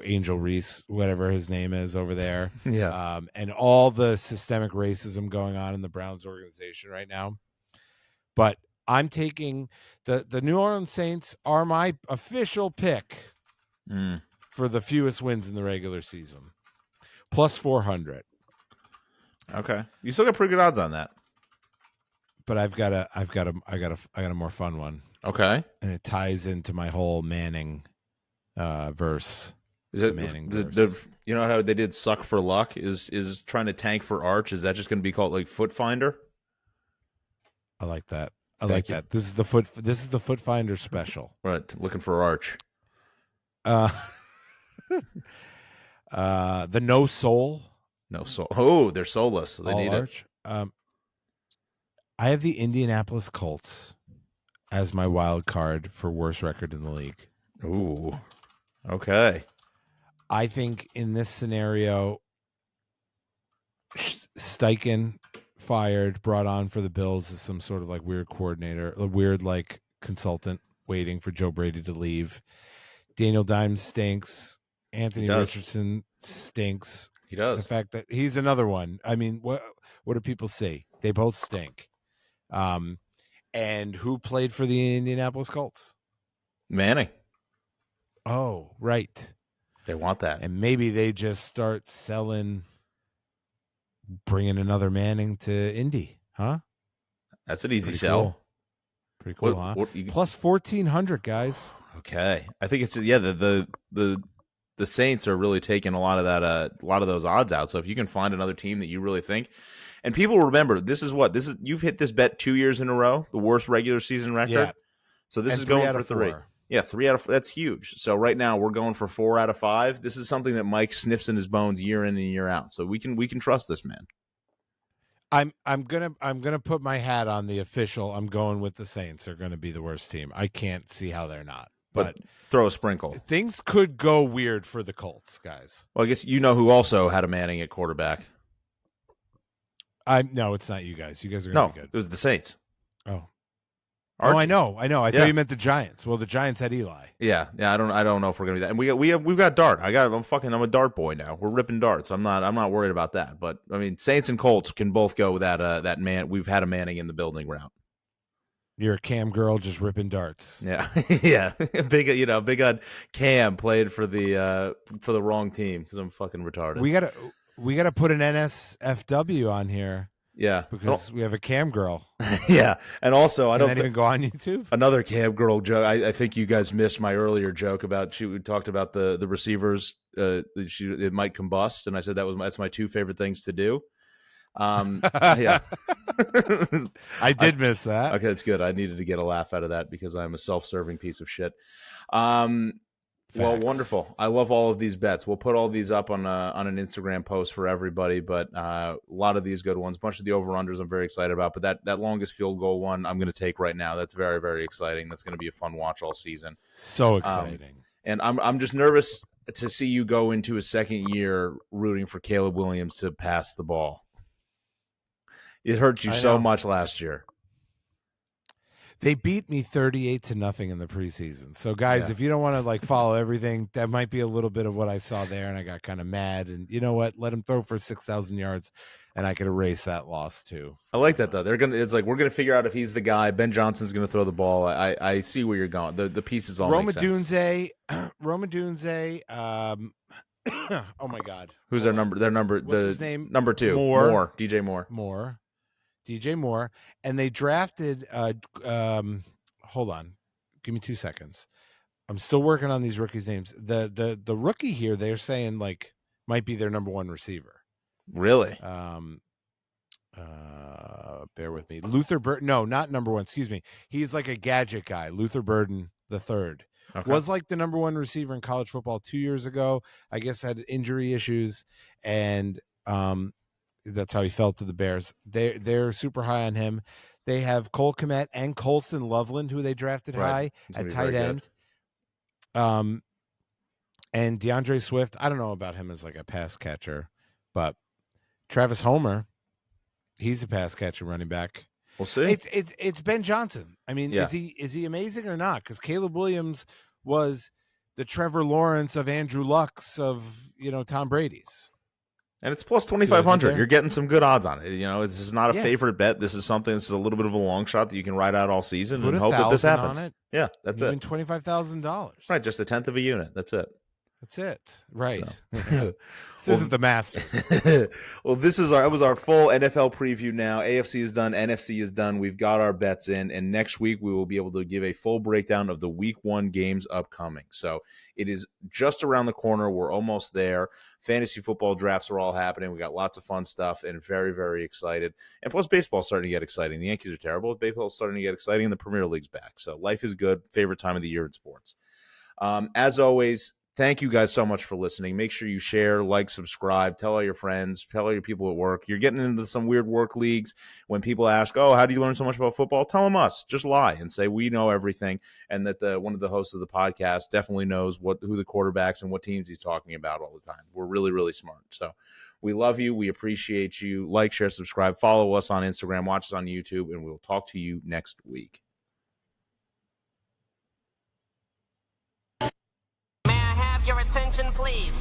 Angel Reese, whatever his name is over there. Yeah. And all the systemic racism going on in the Browns organization right now. But I'm taking the New Orleans Saints are my official pick for the fewest wins in the regular season. Plus 400. Okay. You still got pretty good odds on that. But I've got a more fun one. Okay. And it ties into my whole Manning verse. Is it Manning the you know how they did suck for luck is trying to tank for Arch? Is that just going to be called like Foot Finder? I like that. Thank you. That. This is the Foot Finder special. Right, looking for Arch. The no soul. No soul. Oh, they're soulless. They need Arch. It. I have the Indianapolis Colts as my wild card for worst record in the league. Ooh. Okay. I think in this scenario, Steichen fired, brought on for the Bills as some sort of like weird coordinator, a weird like consultant waiting for Joe Brady to leave. Daniel Dimes stinks. Anthony Richardson stinks. He does. The fact that he's another one. I mean, what do people say? They both stink. And who played for the Indianapolis Colts? Manning. Oh, right. They want that. And maybe they just start bringing another Manning to Indy, huh? That's an easy Pretty sell. Cool. Pretty cool, huh? Plus 1,400, guys. Okay. I think it's the Saints are really taking a lot of that a lot of those odds out. So if you can find another team that you really think, and people remember, you've hit this bet 2 years in a row, the worst regular season record. Yeah. So this and is going for 3. 3. Yeah, 3 out of 4. That's huge. So right now we're going for 4 out of 5. This is something that Mike sniffs in his bones year in and year out. So we can trust this man. I'm gonna put my hat on the official. I'm going with the Saints. Are going to be the worst team. I can't see how they're not. But throw a sprinkle. Things could go weird for the Colts, guys. Well, I guess you know who also had a Manning at quarterback. No, it's not you guys. You guys are going to be good. It was the Saints. Oh. Archie. Oh, I know. I thought you meant the Giants. Well, the Giants had Eli. Yeah. I don't know if we're gonna be that. And we've got dart. I'm a dart boy now. We're ripping darts. I'm not worried about that. But I mean, Saints and Colts can both go with that man. We've had a Manning in the building route. You're a Cam girl just ripping darts. Yeah, yeah. Big on Cam played for the wrong team because I'm fucking retarded. We gotta put an NSFW on here. Yeah, because we have a Cam girl. Yeah, and also I don't even go on YouTube. Another Cam girl joke. I think you guys missed my earlier joke about we talked about the receivers. It might combust, and I said that's my 2 favorite things to do. Yeah, I did miss that. Okay, that's good. I needed to get a laugh out of that because I'm a self-serving piece of shit. Well, wonderful. I love all of these bets. We'll put all these up on an Instagram post for everybody, but a lot of these good ones. A bunch of the over-unders I'm very excited about, but that longest field goal one I'm going to take right now. That's very, very exciting. That's going to be a fun watch all season. So exciting. And I'm just nervous to see you go into a second year rooting for Caleb Williams to pass the ball. It hurt you so much last year. They beat me 38-0 in the preseason. So, guys, if you don't want to follow everything, that might be a little bit of what I saw there, and I got kind of mad. And you know what? Let him throw for 6,000 yards, and I could erase that loss too. I like that though. We're gonna figure out if he's the guy. Ben Johnson's gonna throw the ball. I see where you're going. The pieces all make sense. Roma Dunze. Oh my God. Who's their number? What's his name? Number 2. Moore. DJ Moore. DJ Moore, and they drafted. Hold on, give me 2 seconds. I'm still working on these rookies' names. The rookie here, they're saying might be their number 1 receiver. Really? Bear with me. Luther Burden. No, not number 1. Excuse me. He's like a gadget guy. Luther Burden the third. Okay. Was like the number 1 receiver in college football 2 years ago. I guess had injury issues, and that's how he fell to the Bears. They're super high on him. They have Cole Kmet and Colston Loveland, who they drafted high at tight end. And DeAndre Swift, I don't know about him as like a pass catcher, but Travis Homer, he's a pass catcher running back. We'll see. It's Ben Johnson. I mean, is he amazing or not? Because Caleb Williams was the Trevor Lawrence of Andrew Luck's of Tom Brady's. And it's plus 2,500. You're getting some good odds on it. This is not a favorite bet. This is a little bit of a long shot that you can ride out all season and hope that this happens. Yeah, that's it. Win $25,000. Right, just 1/10 of a unit. That's it. That's it. Right. So. This isn't the Masters. Well, that was our full NFL preview now. AFC is done. NFC is done. We've got our bets in. And next week, we will be able to give a full breakdown of the Week 1 games upcoming. So it is just around the corner. We're almost there. Fantasy football drafts are all happening. We got lots of fun stuff and very, very excited. And plus, baseball's starting to get exciting. The Yankees are terrible. Baseball's starting to get exciting, and the Premier League's back. So life is good. Favorite time of the year in sports. As always, thank you guys so much for listening. Make sure you share, like, subscribe, tell all your friends, tell all your people at work. You're getting into some weird work leagues. When people ask, how do you learn so much about football? Tell them us. Just lie and say we know everything, and that one of the hosts of the podcast definitely knows who the quarterbacks and what teams he's talking about all the time. We're really, really smart. So we love you. We appreciate you. Like, share, subscribe. Follow us on Instagram. Watch us on YouTube, and we'll talk to you next week. Your attention, please.